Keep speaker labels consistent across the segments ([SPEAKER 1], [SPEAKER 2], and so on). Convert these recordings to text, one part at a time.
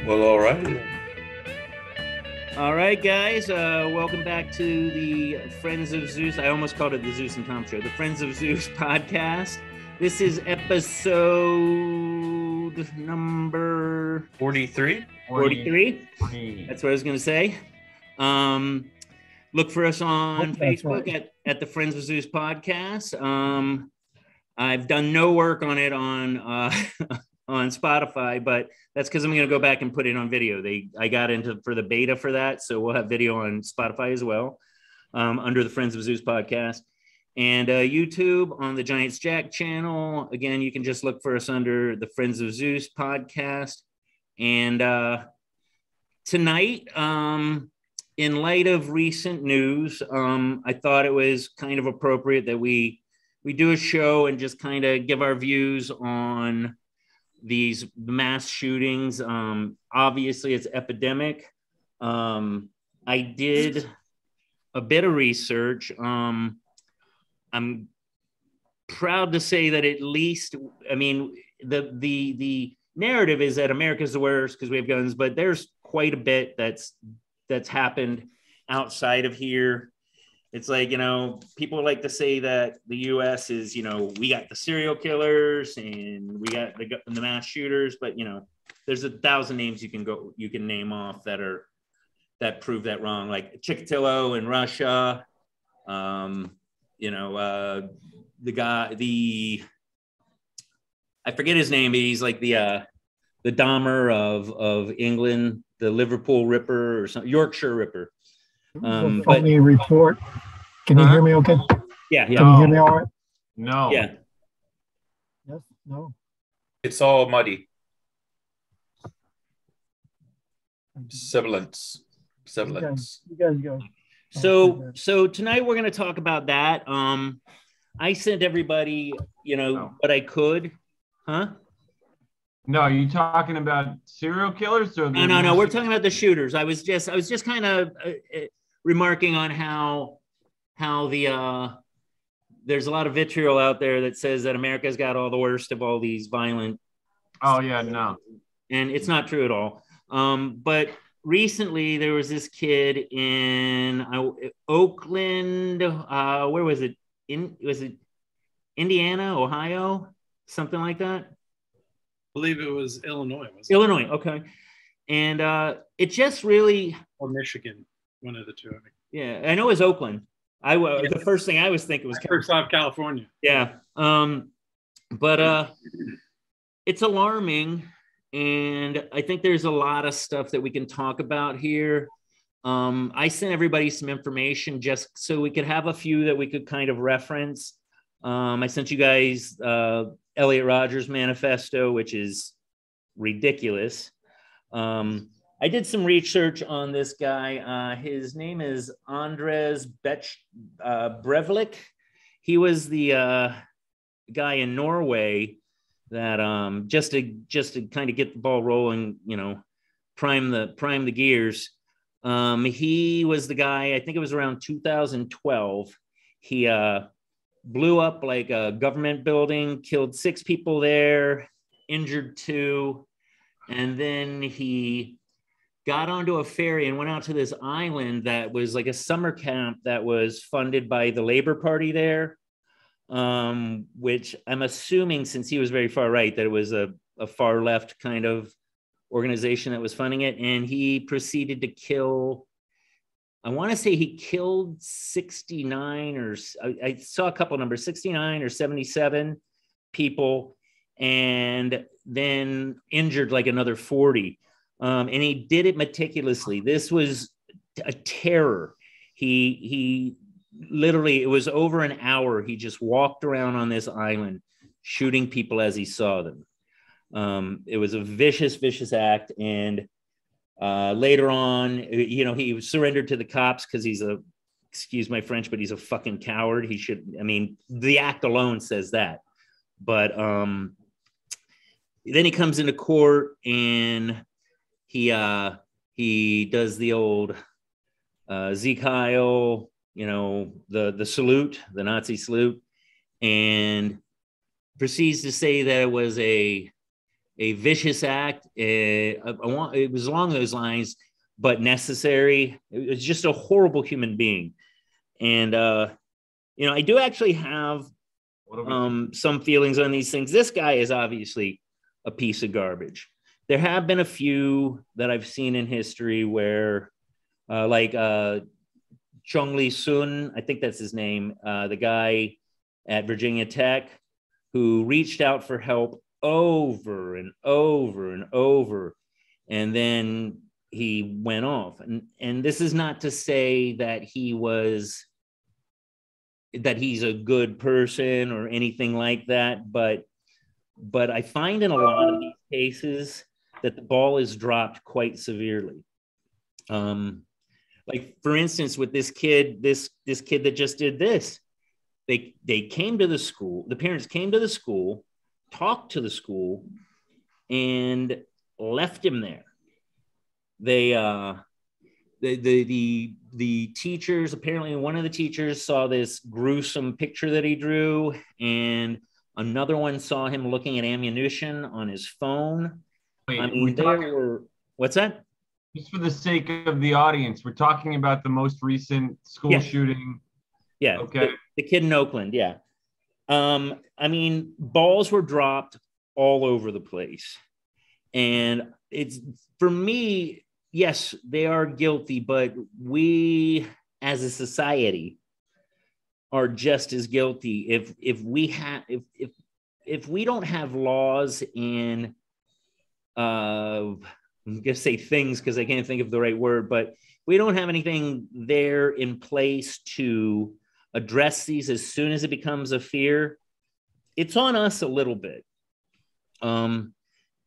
[SPEAKER 1] Well, all right.
[SPEAKER 2] All right, guys. Welcome back to the Friends of Zeus. I almost called it the Zeus and Tom Show. The Friends of Zeus podcast. This is episode number
[SPEAKER 1] 43.
[SPEAKER 2] 43. That's what I was going to say. Look for us on Facebook at the Friends of Zeus podcast. I've done no work on it on on Spotify, but that's because I'm going to go back and put it on video. I got into for the beta for that, so we'll have video on Spotify as well, under the Friends of Zeus podcast, and YouTube on the Giants Jack channel. Again, you can just look for us under the Friends of Zeus podcast. And tonight, in light of recent news, I thought it was kind of appropriate that we do a show and just kind of give our views on these mass shootings. Obviously, it's epidemic. I did a bit of research. I'm proud to say that at least, I mean, the narrative is that America's the worst because we have guns, but there's quite a bit that's happened outside of here. It's like, people like to say that the U.S. is, we got the serial killers and we got the mass shooters, but there's 1,000 names you can name off that prove that wrong, like Chikatilo in Russia. I forget his name, but he's like the Dahmer of England, the Liverpool Ripper or something, Yorkshire Ripper.
[SPEAKER 3] But report. Can you hear me okay?
[SPEAKER 2] Yeah.
[SPEAKER 3] Can you hear me all right?
[SPEAKER 1] No.
[SPEAKER 2] Yeah.
[SPEAKER 3] Yes. No.
[SPEAKER 1] It's all muddy. Sibilance.
[SPEAKER 3] You guys go.
[SPEAKER 2] So tonight we're going to talk about that. I sent everybody, what I could. Huh?
[SPEAKER 4] No, are you talking about serial killers or
[SPEAKER 2] no? We're talking about the shooters. I was just kind of remarking on how the there's a lot of vitriol out there that says that America's got all the worst of all these violent.
[SPEAKER 4] Oh yeah, no,
[SPEAKER 2] and it's not true at all. But recently there was this kid in Oakland. Where was it? Was it Indiana, Ohio, something like that?
[SPEAKER 5] I believe it was Illinois.
[SPEAKER 2] Illinois, okay. And it just really...
[SPEAKER 5] Or Michigan, one of the two.
[SPEAKER 2] Yeah, I know it was Oakland. The first thing I was thinking was...
[SPEAKER 5] First off, California.
[SPEAKER 2] Yeah. But it's alarming, and I think there's a lot of stuff that we can talk about here. I sent everybody some information just so we could have a few that we could kind of reference. I sent you guys... Elliot Rodgers' manifesto, which is ridiculous. I did some research on this guy. His name is Andres Breivik. He was the guy in Norway that just to kind of get the ball rolling, prime the gears. He was the guy. I think it was around 2012. He blew up like a government building, killed 6 people there, injured 2. And then he got onto a ferry and went out to this island that was like a summer camp that was funded by the Labor Party there, which I'm assuming, since he was very far right, that it was a far left kind of organization that was funding it. And he proceeded to kill... I want to say he killed 69 or I saw a couple numbers, 69 or 77 people, and then injured like another 40. And he did it meticulously. This was a terror. He literally, it was over an hour. He just walked around on this island shooting people as he saw them. It was a vicious act. And later on, he surrendered to the cops because he's excuse my French, but he's a fucking coward. The act alone says that. But then he comes into court and he does the old Sieg Heil, the salute, the Nazi salute, and proceeds to say that it was a a vicious act. It was along those lines, but necessary. It was just a horrible human being. And, you know, I do actually have some feelings on these things. This guy is obviously a piece of garbage. There have been a few that I've seen in history where, like Chung Lee Sun, I think that's his name, the guy at Virginia Tech, who reached out for help over and over and over, and then he went off. And this is not to say that he's a good person or anything like that, but I find in a lot of these cases that the ball is dropped quite severely. Like for instance, with this kid, this kid that just did this, they came to the school, the parents came to the school, talked to the school, and left him there. The teachers, apparently one of the teachers saw this gruesome picture that he drew, and another one saw him looking at ammunition on his phone.
[SPEAKER 4] Wait,
[SPEAKER 2] I mean, what's that?
[SPEAKER 4] Just for the sake of the audience, we're talking about the most recent school shooting.
[SPEAKER 2] Yeah.
[SPEAKER 4] Okay.
[SPEAKER 2] The kid in Oakland. Yeah. I mean, balls were dropped all over the place. And it's, for me, yes, they are guilty, but we as a society are just as guilty. If we don't have laws in, I'm going to say things because I can't think of the right word, but we don't have anything there in place to address these as soon as it becomes a fear, it's on us a little bit.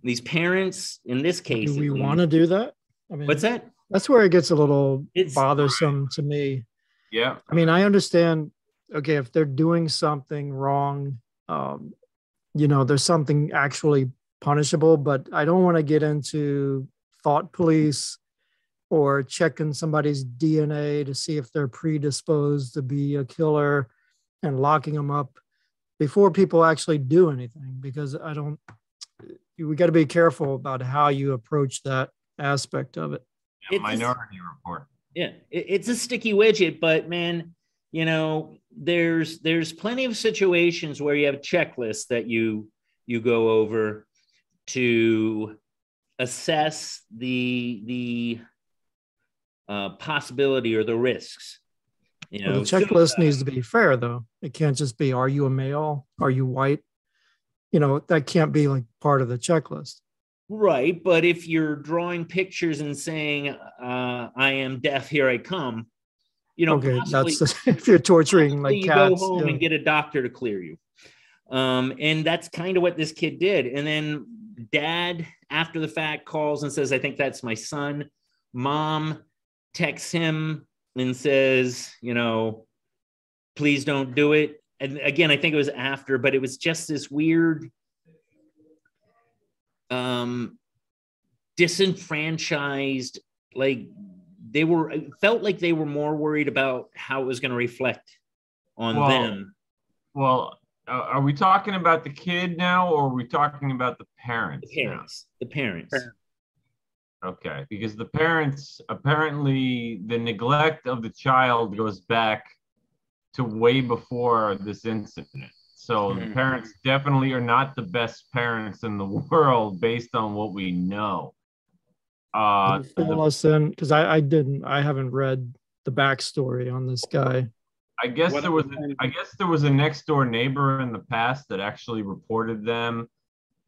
[SPEAKER 2] These parents, in this case,
[SPEAKER 3] do we want to do that? I mean,
[SPEAKER 2] what's that?
[SPEAKER 3] That's where it gets a little bothersome to me.
[SPEAKER 4] Yeah.
[SPEAKER 3] I mean, I understand, okay, if they're doing something wrong, you know, there's something actually punishable, but I don't want to get into thought police or checking somebody's DNA to see if they're predisposed to be a killer and locking them up before people actually do anything, because we got to be careful about how you approach that aspect of it.
[SPEAKER 4] Minority Report.
[SPEAKER 2] Yeah, it's a sticky widget, but man, you know, there's plenty of situations where you have checklists that you go over to assess the possibility or the risks. You know,
[SPEAKER 3] well, the checklist needs to be fair, though. It can't just be, are you a male? Are you white? You know, that can't be like part of the checklist.
[SPEAKER 2] Right. But if you're drawing pictures and saying, I am deaf, here I come, you know,
[SPEAKER 3] okay, if you're torturing like
[SPEAKER 2] you
[SPEAKER 3] cats,
[SPEAKER 2] go home and get a doctor to clear you. And that's kind of what this kid did. And then dad, after the fact, calls and says, I think that's my son. Mom texts him and says, you know, please don't do it. And again, I think it was after, but it was just this weird disenfranchised, like it felt like they were more worried about how it was going to reflect on them.
[SPEAKER 4] Well, are we talking about the kid now, or are we talking about the parents?
[SPEAKER 2] The parents.
[SPEAKER 4] Okay, because the parents, apparently the neglect of the child goes back to way before this incident. So the parents definitely are not the best parents in the world based on what we know.
[SPEAKER 3] Fill us in, because I haven't read the backstory on this guy.
[SPEAKER 4] I guess there was a next door neighbor in the past that actually reported them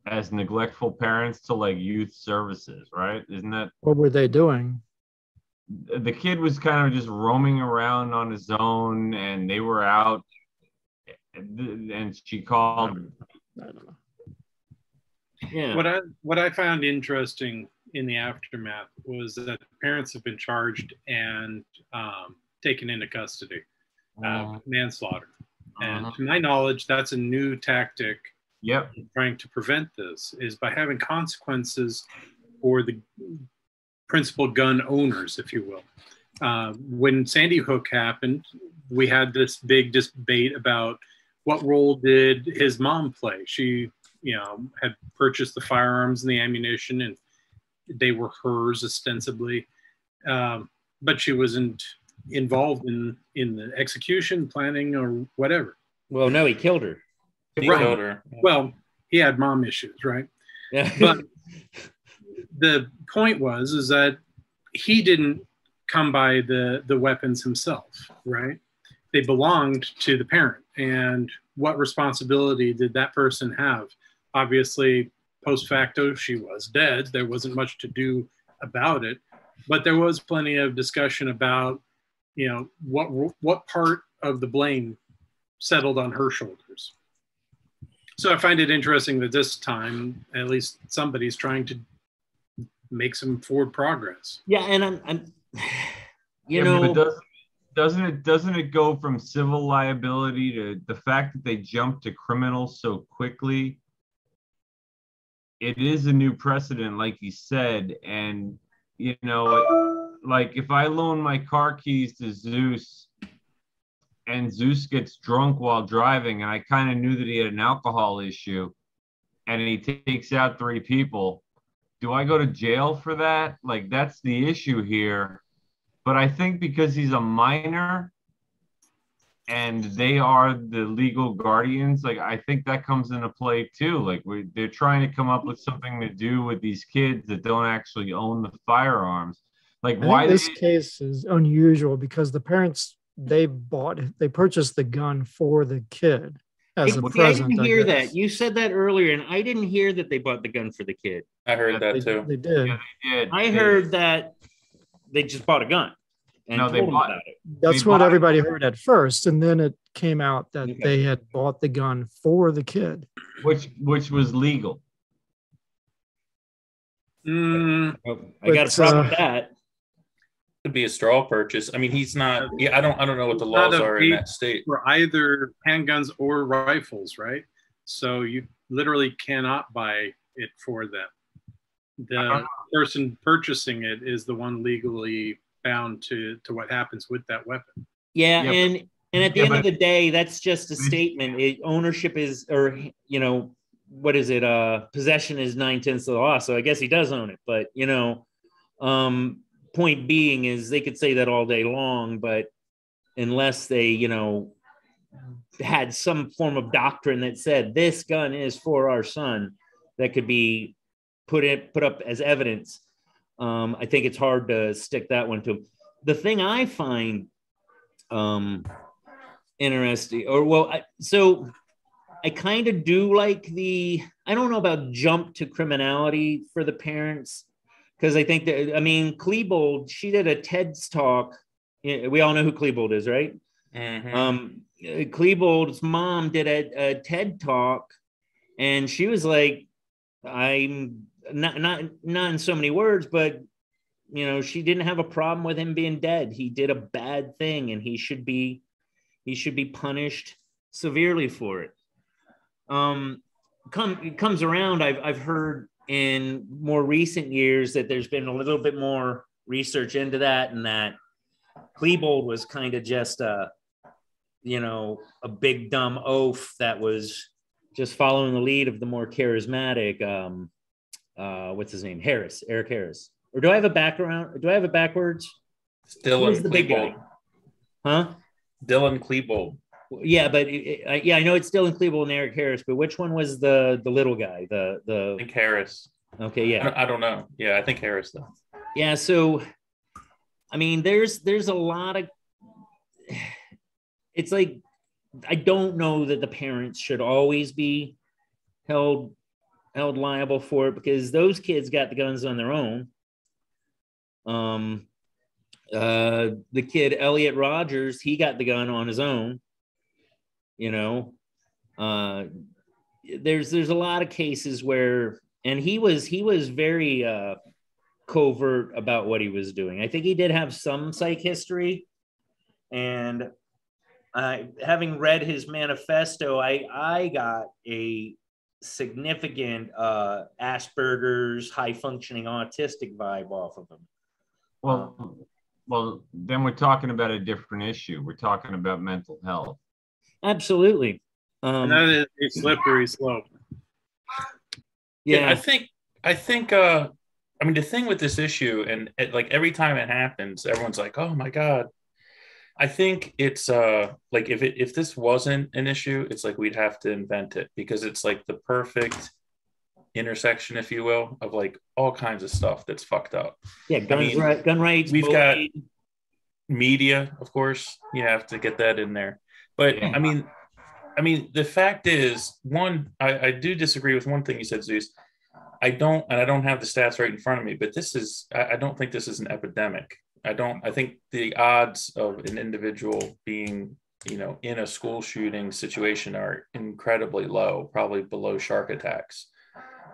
[SPEAKER 4] as neglectful parents to like youth services, right? Isn't that
[SPEAKER 3] what were they doing?
[SPEAKER 4] The kid was kind of just roaming around on his own, and they were out, and she called.
[SPEAKER 3] I don't know.
[SPEAKER 2] Yeah.
[SPEAKER 5] What I found interesting in the aftermath was that parents have been charged and taken into custody. Manslaughter. And to my knowledge, that's a new tactic.
[SPEAKER 4] Yep.
[SPEAKER 5] Trying to prevent this is by having consequences for the principal gun owners, if you will. When Sandy Hook happened, we had this big debate about what role did his mom play. She, had purchased the firearms and the ammunition, and they were hers ostensibly, but she wasn't involved in the execution, planning, or whatever.
[SPEAKER 2] Well, no, he killed her.
[SPEAKER 1] He killed her.
[SPEAKER 5] Well, he had mom issues, right?
[SPEAKER 2] Yeah.
[SPEAKER 5] But the point is that he didn't come by the weapons himself, right? They belonged to the parent. And what responsibility did that person have? Obviously, post facto, she was dead. There wasn't much to do about it, but there was plenty of discussion about, what part of the blame settled on her shoulders. So I find it interesting that this time, at least somebody's trying to make some forward progress.
[SPEAKER 2] Yeah, and I'm
[SPEAKER 4] but doesn't it go from civil liability to the fact that they jumped to criminal so quickly? It is a new precedent, like you said, and like if I loan my car keys to Zeus and Zeus gets drunk while driving, and I kind of knew that he had an alcohol issue, and he takes out 3 people, do I go to jail for that? Like, that's the issue here. But I think because he's a minor and they are the legal guardians, like, I think that comes into play too. Like, they're trying to come up with something to do with these kids that don't actually own the firearms. Like, why
[SPEAKER 3] this case is unusual because the parents, they purchased the gun for the kid as a present.
[SPEAKER 2] I didn't hear that. You said that earlier, and I didn't hear that they bought the gun for the kid.
[SPEAKER 1] I heard that too.
[SPEAKER 3] They did.
[SPEAKER 4] Yeah, they did.
[SPEAKER 2] I heard that they just bought a gun. And
[SPEAKER 4] No, they
[SPEAKER 2] told him
[SPEAKER 4] bought
[SPEAKER 2] about it.
[SPEAKER 3] That's what everybody heard at first, and then it came out that they had bought the gun for the kid,
[SPEAKER 4] which was legal.
[SPEAKER 2] I got a problem with that.
[SPEAKER 1] Could be a straw purchase. I mean, he's not. Yeah, I don't know what the laws are in that state
[SPEAKER 5] for either handguns or rifles, right? So you literally cannot buy it for them. The person purchasing it is the one legally bound to what happens with that weapon.
[SPEAKER 2] Yeah, and at the end of the day, that's just a statement. Ownership is, or what is it? Possession is 9/10 of the law. So I guess he does own it. But point being is they could say that all day long, but unless they had some form of doctrine that said this gun is for our son, that could be put up as evidence. I think it's hard to stick that one to him. The thing I find interesting, so I kind of do like I don't know about jump to criminality for the parents, because I think that, Klebold, she did a TED's talk. We all know who Klebold is, right?
[SPEAKER 1] Mm-hmm.
[SPEAKER 2] Klebold's mom did a TED talk, and she was like, I'm not in so many words, but she didn't have a problem with him being dead. He did a bad thing, and he should be punished severely for it. It comes around. I've heard in more recent years that there's been a little bit more research into that, and that Klebold was kind of just a big dumb oaf that was just following the lead of the more charismatic what's his name? Eric Harris. Or do I have a background? Do I have it backwards?
[SPEAKER 1] Dylan
[SPEAKER 2] the big guy? Huh?
[SPEAKER 1] Dylan Klebold.
[SPEAKER 2] Yeah, but I know it's Dylan Klebold and Eric Harris, but which one was the little guy?
[SPEAKER 1] I think Harris.
[SPEAKER 2] Okay, yeah.
[SPEAKER 1] I don't know. Yeah, I think Harris though.
[SPEAKER 2] Yeah, so there's a lot of. It's like, I don't know that the parents should always be held liable for it, because those kids got the guns on their own. The kid Elliot Rogers, he got the gun on his own. There's a lot of cases where, and he was very covert about what he was doing. I think he did have some psych history, and having read his manifesto, I got a significant Asperger's, high functioning autistic vibe off of him.
[SPEAKER 4] Well, then we're talking about a different issue. We're talking about mental health.
[SPEAKER 2] Absolutely.
[SPEAKER 5] And that is a slippery slope.
[SPEAKER 1] Yeah, I think I mean, the thing with this issue, and like every time it happens, everyone's like, "Oh my God." I think it's like if this wasn't an issue, it's like we'd have to invent it, because it's like the perfect intersection, if you will, of like all kinds of stuff that's fucked up.
[SPEAKER 2] Yeah, gun rights.
[SPEAKER 1] We've got media, of course. You have to get that in there. But yeah. I mean, the fact is, one, I do disagree with one thing you said, Zeus. I don't have the stats right in front of me, but I don't think this is an epidemic. I think the odds of an individual being, in a school shooting situation are incredibly low, probably below shark attacks.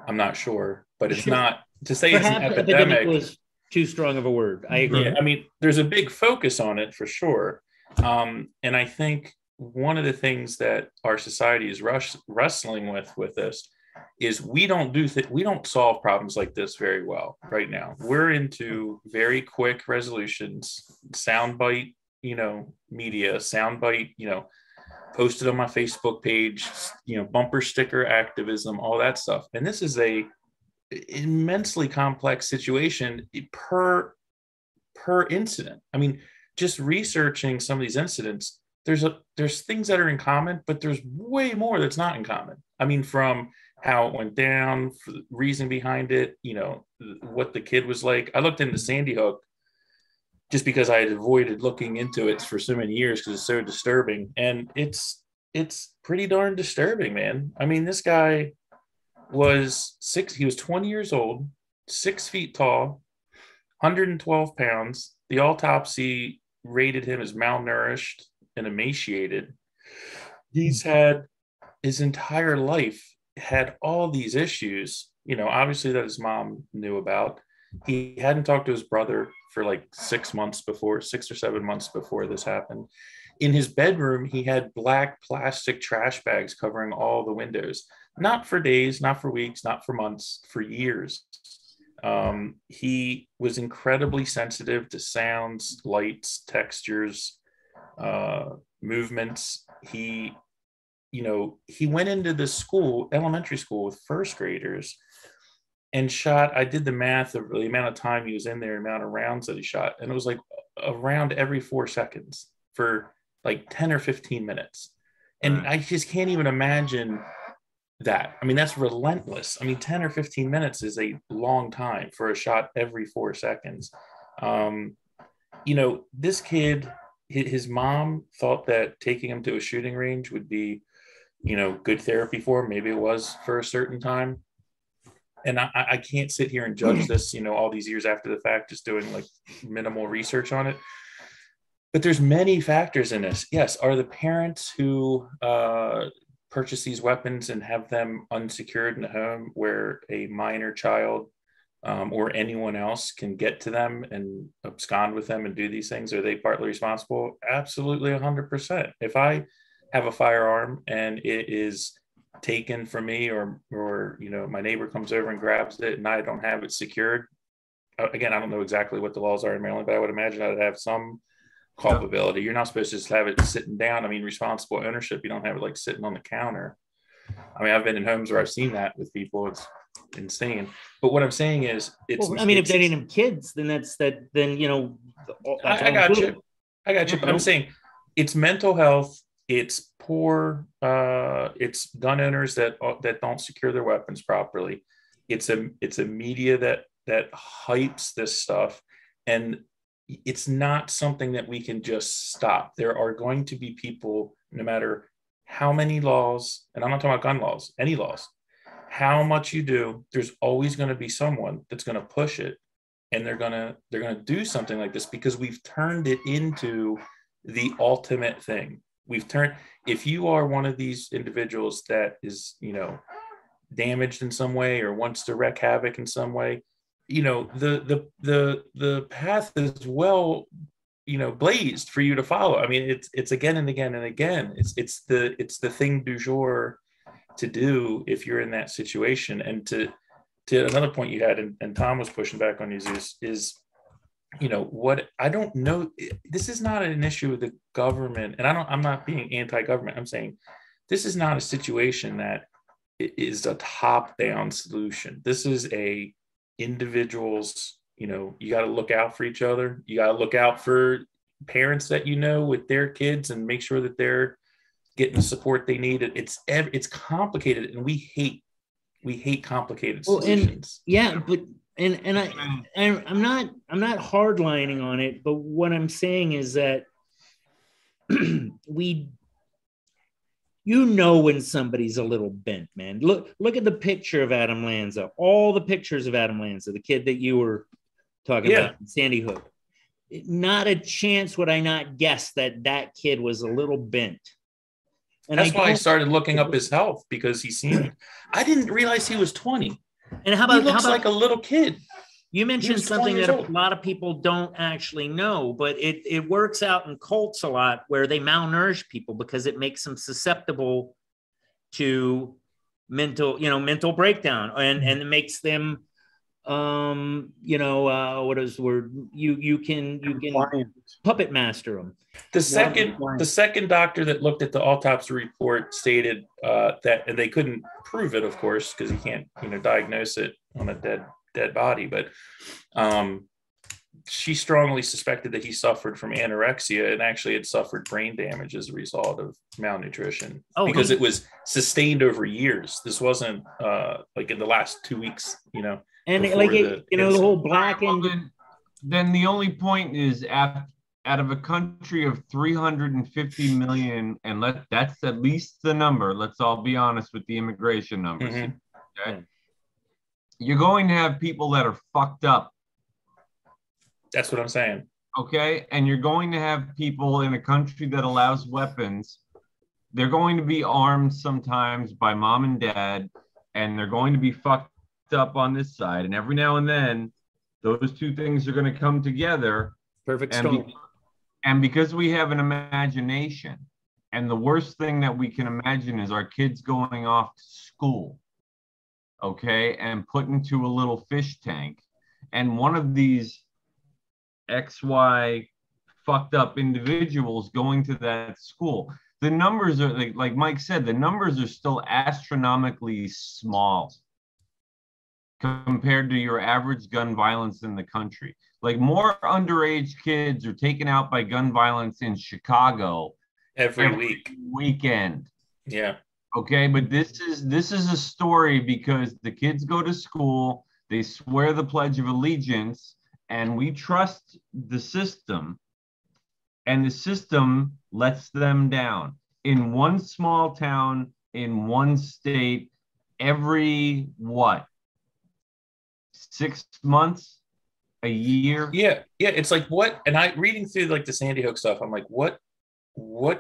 [SPEAKER 1] I'm not sure, but it's not to say it's an epidemic
[SPEAKER 2] was too strong of a word. I agree.
[SPEAKER 1] Yeah, I mean, there's a big focus on it for sure. And I think one of the things that our society is wrestling with this is we don't solve problems like this very well right now. We're into very quick resolutions, soundbite, media, soundbite, posted on my Facebook page, bumper sticker activism, all that stuff. And this is a immensely complex situation per incident. I mean, just researching some of these incidents, there's things that are in common, but there's way more that's not in common. I mean, from how it went down, for the reason behind it, what the kid was like. I looked into Sandy Hook just because I had avoided looking into it for so many years because it's so disturbing. And it's pretty darn disturbing, man. I mean, this guy was 20 years old, 6 feet tall, 112 pounds. The autopsy rated him as malnourished and emaciated. He's had his entire life had all these issues, obviously that his mom knew about. He hadn't talked to his brother for like 6 or 7 months before this happened. In his bedroom, he had black plastic trash bags covering all the windows, not for days, not for weeks, not for months, for years. He was incredibly sensitive to sounds, lights, textures, movements. He went into this elementary school with first graders and shot, I did the math of the amount of time he was in there, the amount of rounds that he shot. And it was like a round every 4 seconds for like 10 or 15 minutes. And I just can't even imagine that. I mean, that's relentless. I mean, 10 or 15 minutes is a long time for a shot every 4 seconds. This kid, his mom thought that taking him to a shooting range would be, good therapy for him. Maybe it was for a certain time. And I can't sit here and judge this, all these years after the fact, just doing like minimal research on it. But there's many factors in this. Yes. Are the parents who purchase these weapons and have them unsecured in a home where a minor child or anyone else can get to them and abscond with them and do these things, are they partly responsible? Absolutely, 100%. If I have a firearm and it is taken from me, or my neighbor comes over and grabs it and I don't have it secured, again, I don't know exactly what the laws are in Maryland, but I would imagine I'd have some culpability. You're not supposed to just have it sitting down. I mean, responsible ownership, you don't have it like sitting on the counter. I mean, I've been in homes where I've seen that with people. It's insane. But what I'm saying is, if they
[SPEAKER 2] didn't have kids, then
[SPEAKER 1] I got you. But I'm saying it's mental health. It's poor. It's gun owners that don't secure their weapons properly. It's a media that hypes this stuff, and it's not something that we can just stop. There are going to be people, no matter how many laws, and I'm not talking about gun laws, any laws, how much you do, there's always going to be someone that's going to push it, and they're going to do something like this because we've turned it into the ultimate thing. If you are one of these individuals that is, damaged in some way or wants to wreak havoc in some way, the path is well, blazed for you to follow. I mean, it's again and again and again. It's the thing du jour to do if you're in that situation. And to another point you had, and Tom was pushing back on you, Zeus, is, what I don't know. This is not an issue with the government, and I'm not being anti-government. I'm saying this is not a situation that is a top-down solution. This is a individuals, you got to look out for each other. You got to look out for parents that with their kids and make sure that they're getting the support they need. It's complicated, and we hate complicated solutions.
[SPEAKER 2] I'm not hardlining on it, but what I'm saying is that when somebody's a little bent, man. Look at the picture of Adam Lanza. All the pictures of Adam Lanza, the kid that you were talking about, Sandy Hook. Not a chance would I not guess that kid was a little bent. And
[SPEAKER 1] that's why I started looking up his health, because I didn't realize he was 20.
[SPEAKER 2] And he looks
[SPEAKER 1] like a little kid.
[SPEAKER 2] You mentioned something that a lot of people don't actually know, but it works out in cults a lot, where they malnourish people because it makes them susceptible to mental breakdown, and it makes them, what is the word? You can puppet master them.
[SPEAKER 1] The second doctor that looked at the autopsy report stated that, and they couldn't prove it, of course, because you can't diagnose it on a dead body, but she strongly suspected that he suffered from anorexia and actually had suffered brain damage as a result of malnutrition, because it was sustained over years. This wasn't like in the last 2 weeks,
[SPEAKER 2] and the whole blackened.
[SPEAKER 4] Then the only point is, out of a country of 350 million, and that's at least the number. Let's all be honest with the immigration numbers. Mm-hmm. Okay? You're going to have people that are fucked up.
[SPEAKER 1] That's what I'm saying.
[SPEAKER 4] Okay. And you're going to have people in a country that allows weapons. They're going to be armed sometimes by mom and dad, and they're going to be fucked up on this side. And every now and then, those two things are going to come together.
[SPEAKER 2] Perfect storm.
[SPEAKER 4] And because we have an imagination, and the worst thing that we can imagine is our kids going off to school, okay, and put into a little fish tank, and one of these XY fucked up individuals going to that school. The numbers are, like Mike said, the numbers are still astronomically small compared to your average gun violence in the country. Like, more underage kids are taken out by gun violence in Chicago
[SPEAKER 1] every
[SPEAKER 4] weekend.
[SPEAKER 1] Yeah.
[SPEAKER 4] Okay, but this is a story because the kids go to school, they swear the Pledge of Allegiance, and we trust the system, and the system lets them down. In one small town, in one state, every 6 months? A year?
[SPEAKER 1] Yeah. It's like, what? And reading through like the Sandy Hook stuff, I'm like, what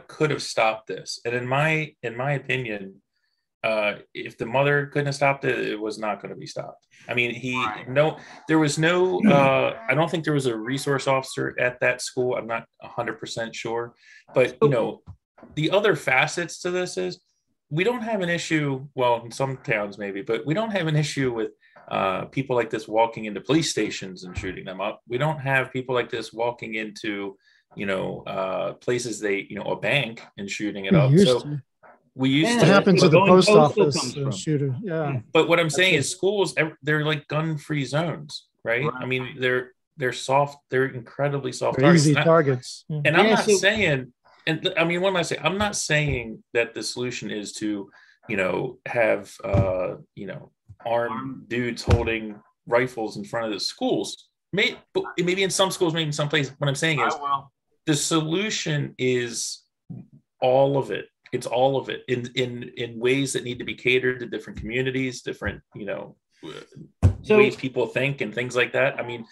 [SPEAKER 1] could have stopped this? And in my opinion, if the mother couldn't have stopped it, it was not going to be stopped. I mean, there was no, I don't think there was a resource officer at that school. I'm not 100% sure, but the other facets to this is, we don't have an issue, well, in some towns maybe, but we don't have an issue with people like this walking into police stations and shooting them up. We don't have people like this walking into, places a bank and shooting it up. We used to.
[SPEAKER 3] What happened to the post office shooter? Yeah.
[SPEAKER 1] But what I'm saying is, schools, they're like gun-free zones, right? I mean, they're soft. They're incredibly soft.
[SPEAKER 3] They're easy targets.
[SPEAKER 1] And I'm not saying. And I mean, what am I saying? I'm not saying that the solution is to, have, armed dudes holding rifles in front of the schools. Maybe in some schools, maybe in some places. What I'm saying is, the solution is all of it. It's all of it in ways that need to be catered to different communities, different, ways people think and things like that. I mean,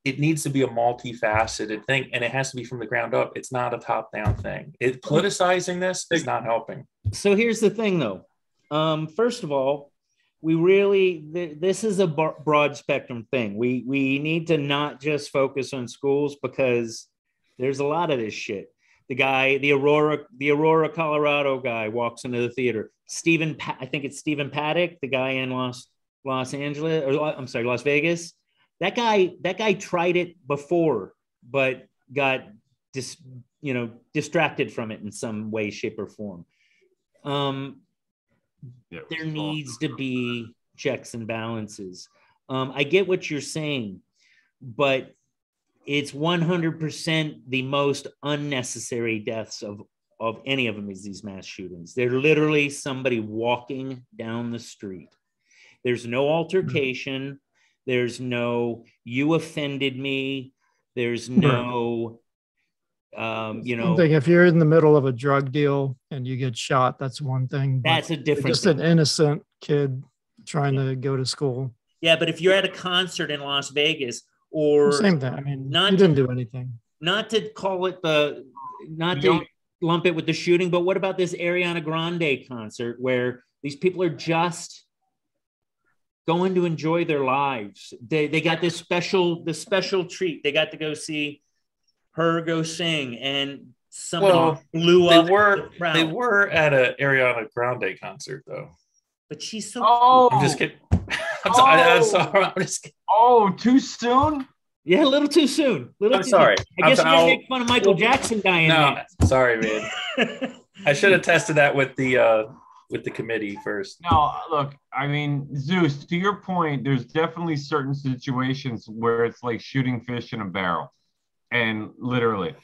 [SPEAKER 1] it needs to be a multifaceted thing, and it has to be from the ground up. It's not a top-down thing. Politicizing this is not helping.
[SPEAKER 2] So here's the thing, though. First of all, this is a broad spectrum thing. We need to not just focus on schools, because there's a lot of this shit. The Aurora, Colorado guy walks into the theater. I think it's Stephen Paddock, the guy in Las Vegas. That guy tried it before, but got distracted from it in some way, shape, or form. there needs to be checks and balances. I get what you're saying, but it's 100% the most unnecessary deaths of any of them is these mass shootings. They're literally somebody walking down the street. There's no altercation. There's no, you offended me. There's no,
[SPEAKER 3] if you're in the middle of a drug deal and you get shot, that's one thing.
[SPEAKER 2] That's a different
[SPEAKER 3] just thing. An innocent kid trying to go to school.
[SPEAKER 2] Yeah, but if you're at a concert in Las Vegas or
[SPEAKER 3] same thing. I mean, you didn't do anything.
[SPEAKER 2] Not to call it lump it with the shooting, but what about this Ariana Grande concert where these people are just going to enjoy their lives? They got this special treat. They got to go see her go sing, and somebody blew up.
[SPEAKER 1] They were at an Ariana Grande concert though.
[SPEAKER 2] But she's so
[SPEAKER 1] cool. I'm just kidding. I'm sorry. I'm just kidding.
[SPEAKER 4] Oh, too soon?
[SPEAKER 2] Yeah, a little too soon.
[SPEAKER 1] I'm sorry.
[SPEAKER 2] I guess you're gonna make fun of Michael Jackson dying.
[SPEAKER 1] No, sorry, man. I should have tested that with the committee first.
[SPEAKER 4] No, look, I mean, Zeus, to your point, there's definitely certain situations where it's like shooting fish in a barrel, and literally,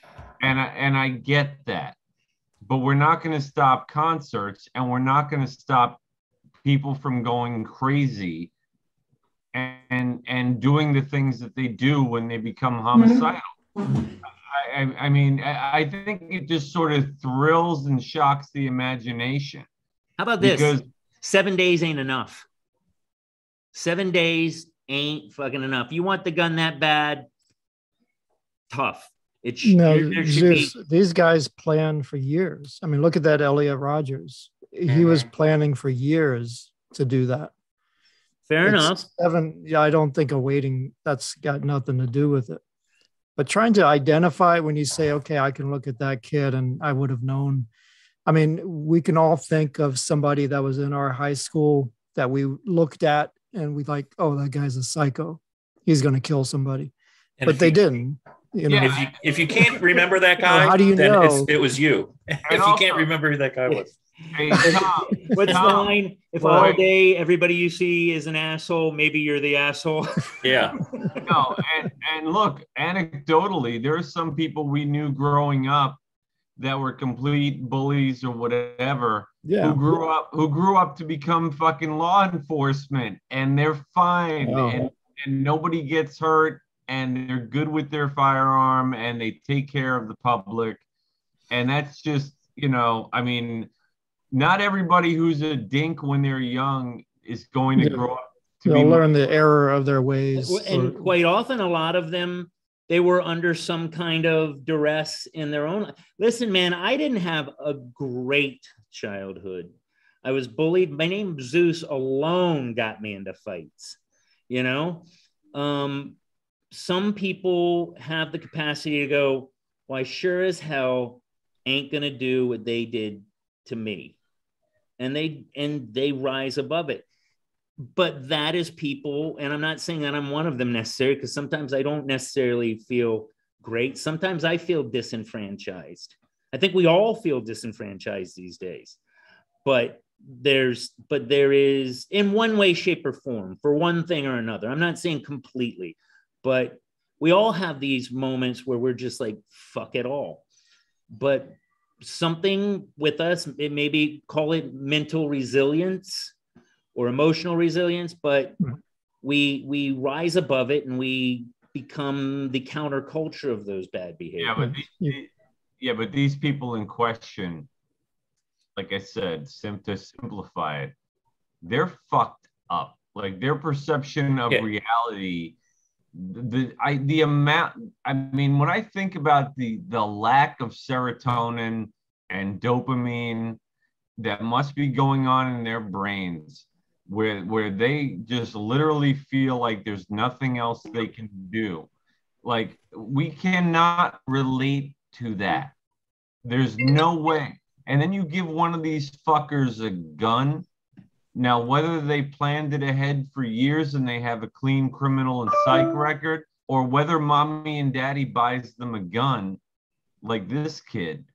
[SPEAKER 4] and I get that, but we're not going to stop concerts, and we're not going to stop people from going crazy and doing the things that they do when they become homicidal. I mean, I think it just sort of thrills and shocks the imagination.
[SPEAKER 2] How about this? Because 7 days ain't enough. 7 days ain't fucking enough. You want the gun that bad? Tough.
[SPEAKER 3] These guys plan for years. I mean, look at that Elliot Rodgers. He was planning for years to do that.
[SPEAKER 2] Fair enough.
[SPEAKER 3] I don't think that's got nothing to do with it. But trying to identify when you say, okay, I can look at that kid and I would have known. I mean, we can all think of somebody that was in our high school that we looked at and we like, oh, that guy's a psycho. He's going to kill somebody. But they didn't. You know?
[SPEAKER 1] If you can't remember that guy,
[SPEAKER 3] how do you know?
[SPEAKER 1] It was you. If you can't remember who that guy was.
[SPEAKER 4] Hey, Tom,
[SPEAKER 2] what's the line? If all day everybody you see is an asshole, maybe you're the asshole.
[SPEAKER 1] Yeah.
[SPEAKER 4] No, and look, anecdotally, there are some people we knew growing up that were complete bullies or whatever, who grew up to become fucking law enforcement, and they're fine, and nobody gets hurt, and they're good with their firearm, and they take care of the public, and that's just, I mean, not everybody who's a dink when they're young is going to grow up.
[SPEAKER 3] They'll learn the error of their ways.
[SPEAKER 2] And quite often, a lot of them, they were under some kind of duress in their own. Listen, man, I didn't have a great childhood. I was bullied. My name Zeus alone got me into fights. Some people have the capacity to go, well, I sure as hell ain't gonna do what they did to me. And they rise above it. But that is people, and I'm not saying that I'm one of them necessarily, because sometimes I don't necessarily feel great. Sometimes I feel disenfranchised. I think we all feel disenfranchised these days. But there is, in one way, shape, or form, for one thing or another. I'm not saying completely, but we all have these moments where we're just like, fuck it all. But something with us, it maybe call it mental resilience or emotional resilience, but we rise above it and we become the counterculture of those bad behaviors.
[SPEAKER 4] But these people in question, like I said, to simplify it, they're fucked up. Like their perception of reality, the amount, I mean, when I think about the lack of serotonin and dopamine that must be going on in their brains, where they just literally feel like there's nothing else they can do. Like, we cannot relate to that. There's no way. And then you give one of these fuckers a gun. Now, whether they planned it ahead for years and they have a clean criminal and psych record, or whether mommy and daddy buys them a gun like this kid,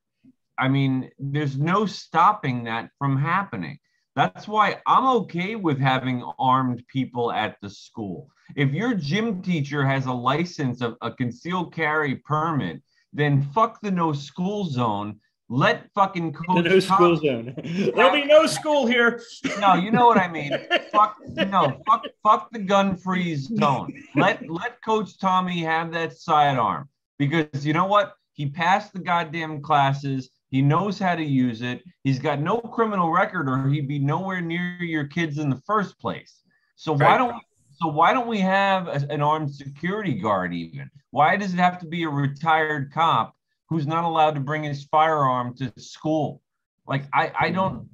[SPEAKER 4] I mean, there's no stopping that from happening. That's why I'm okay with having armed people at the school. If your gym teacher has a license of a concealed carry permit, then fuck the no school zone. Let fucking Coach
[SPEAKER 2] The no school
[SPEAKER 4] Tommy,
[SPEAKER 2] zone. There'll be no school here.
[SPEAKER 4] no, you know what I mean. Fuck the gun-free zone. Let Coach Tommy have that sidearm, because you know what? He passed the goddamn classes. He knows how to use it. He's got no criminal record, or he'd be nowhere near your kids in the first place. So why don't we have an armed security guard even? Why does it have to be a retired cop who's not allowed to bring his firearm to school? Like, I don't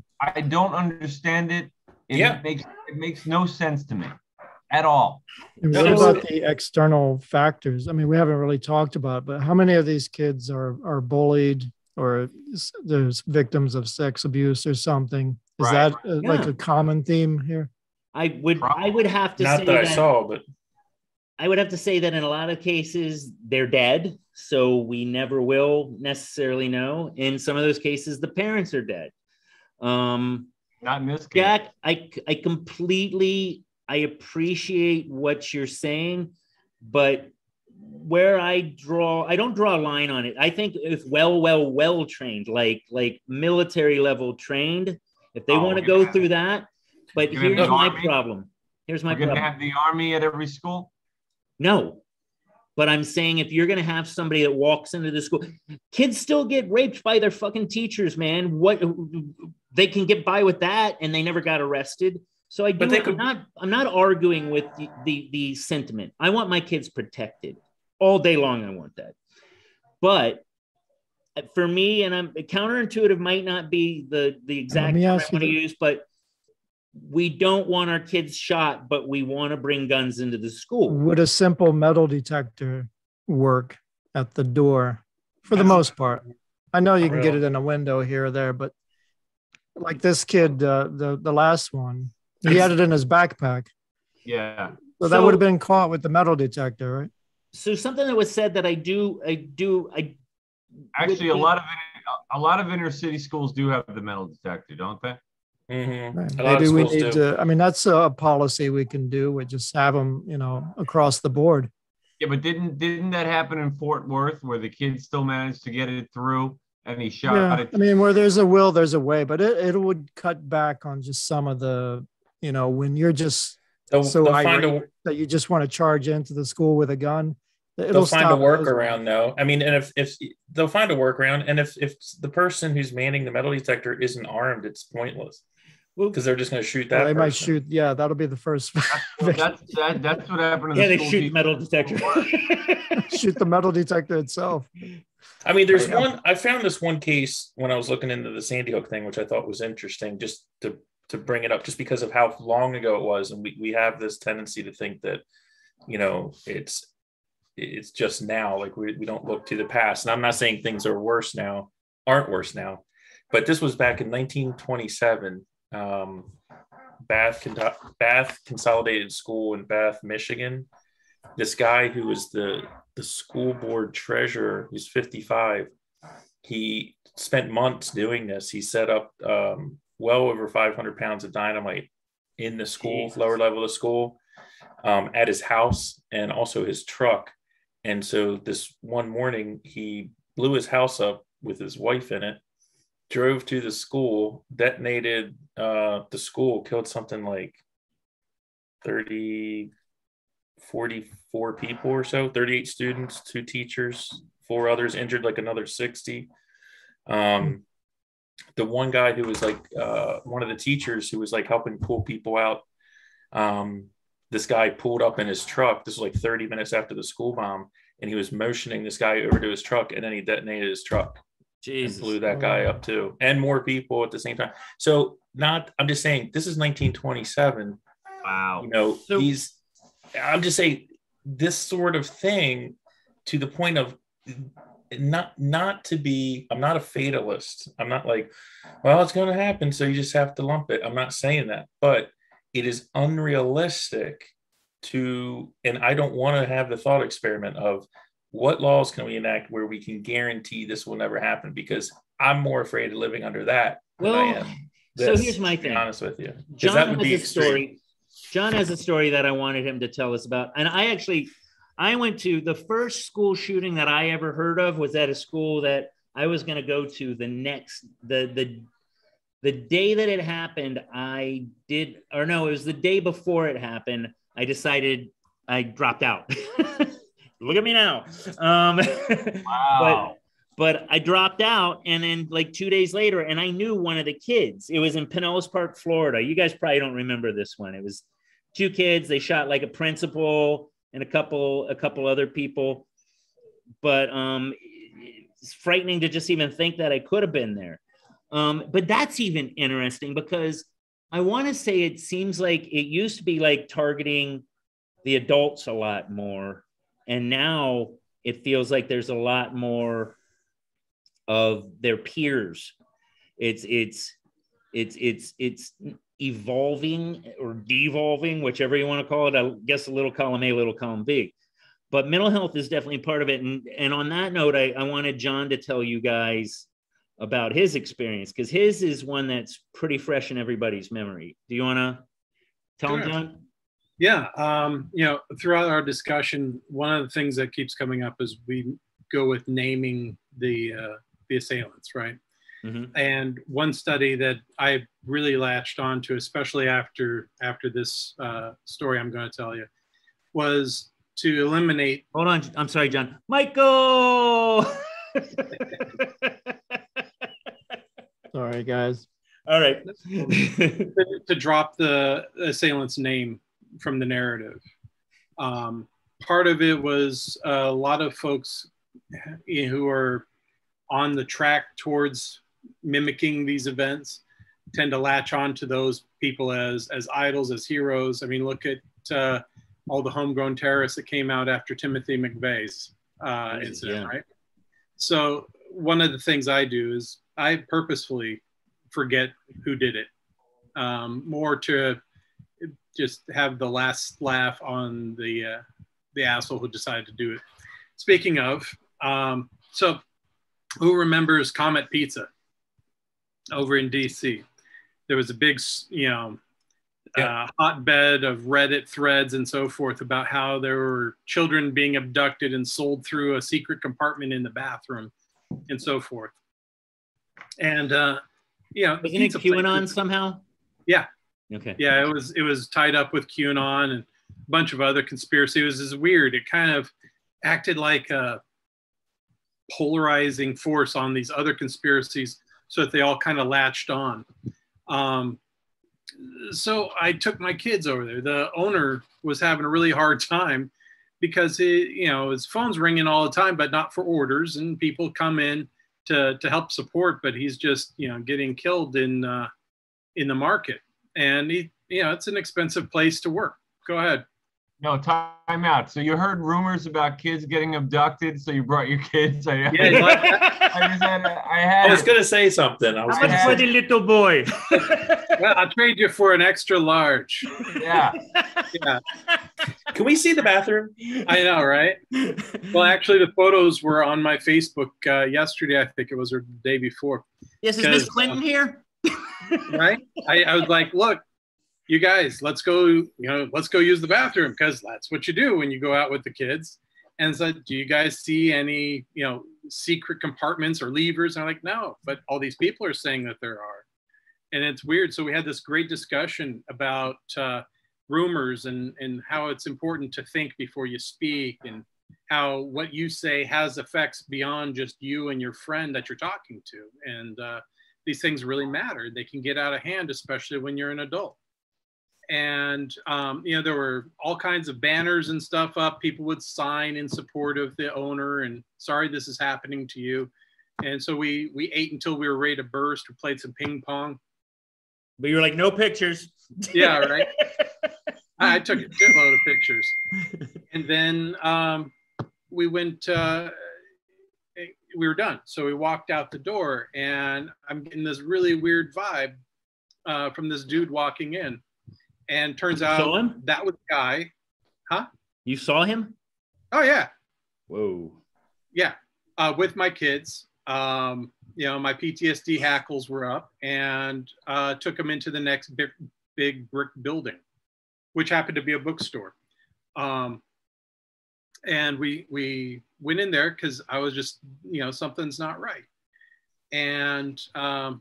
[SPEAKER 4] understand it. It makes no sense to me at all.
[SPEAKER 3] And what about the external factors? I mean, we haven't really talked about it, but how many of these kids are bullied, or there's victims of sex abuse or something? Is that like a common theme here?
[SPEAKER 2] I would have to
[SPEAKER 1] say
[SPEAKER 2] not that I
[SPEAKER 1] saw, but
[SPEAKER 2] I would have to say that in a lot of cases they're dead, so we never will necessarily know. In some of those cases, the parents are dead.
[SPEAKER 4] Not in this case.
[SPEAKER 2] Jack, I completely appreciate what you're saying, but where I don't draw a line on it. I think if well trained, like military level trained, if they want to go through that. But here's my problem. Here's my problem.
[SPEAKER 4] You're going to have the army at every school?
[SPEAKER 2] No. But I'm saying if you're going to have somebody that walks into the school, kids still get raped by their fucking teachers, man. What they can get by with that, and they never got arrested. So I'm not arguing with the sentiment. I want my kids protected all day long. I want that. But for me, and counterintuitive might not be the exact term I want to use, but we don't want our kids shot, but we want to bring guns into the school.
[SPEAKER 3] Would a simple metal detector work at the door for the most part? I know you can get it in a window here or there, but like this kid, the last one, he had it in his backpack.
[SPEAKER 4] Yeah.
[SPEAKER 3] So that would have been caught with the metal detector, right?
[SPEAKER 2] So something that was said that I
[SPEAKER 4] actually, a lot of inner city schools do have the metal detector, don't they?
[SPEAKER 1] Mm-hmm.
[SPEAKER 3] Right. Maybe we need to. I mean, that's a policy we can do. We just have them, across the board.
[SPEAKER 4] Yeah, but didn't that happen in Fort Worth, where the kid still managed to get it through and he shot it?
[SPEAKER 3] I mean, where there's a will, there's a way, but it would cut back on just some of the, when you're just that you just want to charge into the school with a gun.
[SPEAKER 1] They'll find a workaround, though. I mean, and if they'll find a workaround, and if the person who's manning the metal detector isn't armed, it's pointless. Because they're just going to shoot that.
[SPEAKER 3] They might shoot. Yeah, that'll be the first.
[SPEAKER 4] That's what happened.
[SPEAKER 2] They shoot the metal detector.
[SPEAKER 3] Shoot the metal detector itself.
[SPEAKER 1] I mean, there's one. I found this one case when I was looking into the Sandy Hook thing, which I thought was interesting, just to bring it up, just because of how long ago it was, and we have this tendency to think that, it's just now. Like we don't look to the past, and I'm not saying things aren't worse now, but this was back in 1927. Bath Consolidated School in Bath, Michigan. This guy who was the school board treasurer, who's 55, he spent months doing this. He set up well over 500 pounds of dynamite in the school, lower level of school, at his house and also his truck. And so this one morning, he blew his house up with his wife in it, drove to the school, detonated the school, killed something like 44 people or so, 38 students, 2 teachers, 4 others, injured like another 60. The one guy who was like one of the teachers who was like helping pull people out, this guy pulled up in his truck. This was like 30 minutes after the school bomb, and he was motioning this guy over to his truck, and then he detonated his truck. Jesus. And blew that guy up too, and more people at the same time. So I'm just saying, this is 1927.
[SPEAKER 4] Wow.
[SPEAKER 1] I'm just saying this sort of thing, to the point of not to be, I'm not a fatalist. I'm not like, well, it's going to happen, so you just have to lump it. I'm not saying that, but it is unrealistic and I don't want to have the thought experiment of what laws can we enact where we can guarantee this will never happen, because I'm more afraid of living under that than I am. this.
[SPEAKER 2] So here's my thing.
[SPEAKER 1] To be honest with you,
[SPEAKER 2] John
[SPEAKER 1] that would
[SPEAKER 2] has
[SPEAKER 1] be
[SPEAKER 2] a
[SPEAKER 1] extreme.
[SPEAKER 2] story. John has a story that I wanted him to tell us about. And I went to the first school shooting that I ever heard of was at a school that I was going to go to the day that it happened. It was the day before it happened. I decided I dropped out. Look at me now.
[SPEAKER 4] Wow.
[SPEAKER 2] But I dropped out, and then like 2 days later, and I knew one of the kids. It was in Pinellas Park, Florida. You guys probably don't remember this one. It was 2 kids. They shot like a principal and a couple other people. But it's frightening to just even think that I could have been there. But that's even interesting because I want to say it seems like it used to be like targeting the adults a lot more, and now it feels like there's a lot more of their peers. It's evolving or devolving, whichever you want to call it. I guess a little column A, little column B. But mental health is definitely part of it. And on that note, I wanted John to tell you guys about his experience, because his is one that's pretty fresh in everybody's memory. Do you want to tell him, John?
[SPEAKER 5] Yeah. Throughout our discussion, one of the things that keeps coming up is we go with naming the assailants, right?
[SPEAKER 2] Mm-hmm.
[SPEAKER 5] And one study that I really latched onto, especially after this story I'm going to tell you, was to eliminate.
[SPEAKER 2] Hold on, I'm sorry, John. Michael.
[SPEAKER 3] Sorry, guys.
[SPEAKER 2] All right.
[SPEAKER 5] To drop the assailant's name from the narrative. Part of it was a lot of folks who are on the track towards mimicking these events tend to latch on to those people as idols, as heroes. I mean, look at all the homegrown terrorists that came out after Timothy McVeigh's incident, right? So one of the things I do is I purposefully forget who did it, more to just have the last laugh on the asshole who decided to do it. Speaking of, so who remembers Comet Pizza over in DC? There was a big, hotbed of Reddit threads and so forth about how there were children being abducted and sold through a secret compartment in the bathroom and so forth. And,
[SPEAKER 2] wasn't it QAnon somehow?
[SPEAKER 5] Yeah.
[SPEAKER 2] Okay.
[SPEAKER 5] Yeah, it was tied up with QAnon and a bunch of other conspiracies. It was just weird. It kind of acted like a polarizing force on these other conspiracies so that they all kind of latched on. So I took my kids over there. The owner was having a really hard time because his phone's ringing all the time, but not for orders, and people come in to help support, but he's just getting killed in the market. And it's an expensive place to work. Go ahead.
[SPEAKER 4] No, time out. So you heard rumors about kids getting abducted, so you brought your kids. I
[SPEAKER 1] was going to say something.
[SPEAKER 2] How much for the little boy?
[SPEAKER 5] Well, I'll trade you for an extra large.
[SPEAKER 4] Yeah.
[SPEAKER 5] Yeah.
[SPEAKER 1] Can we see the bathroom?
[SPEAKER 5] I know, right? Well, actually, the photos were on my Facebook yesterday, I think it was, or the day before.
[SPEAKER 2] Yes, is Miss Clinton here?
[SPEAKER 5] Right? I was like, look, you guys, let's go use the bathroom, because that's what you do when you go out with the kids. And so, do you guys see any, secret compartments or levers? And I'm like, no, but all these people are saying that there are. And it's weird. So we had this great discussion about rumors and how it's important to think before you speak, and how what you say has effects beyond just you and your friend that you're talking to. And these things really matter. They can get out of hand, especially when you're an adult. And, there were all kinds of banners and stuff up. People would sign in support of the owner and sorry this is happening to you. And so we ate until we were ready to burst. We played some ping pong.
[SPEAKER 2] But you were like, no pictures.
[SPEAKER 5] Yeah, right. I took a shitload of pictures. And then we went, we were done. So we walked out the door, and I'm getting this really weird vibe from this dude walking in. And turns out that was the guy. Huh?
[SPEAKER 2] You saw him?
[SPEAKER 5] Oh, yeah.
[SPEAKER 2] Whoa.
[SPEAKER 5] Yeah. With my kids. my PTSD hackles were up, and took them into the next big brick building, which happened to be a bookstore. And we went in there because I was just, something's not right. And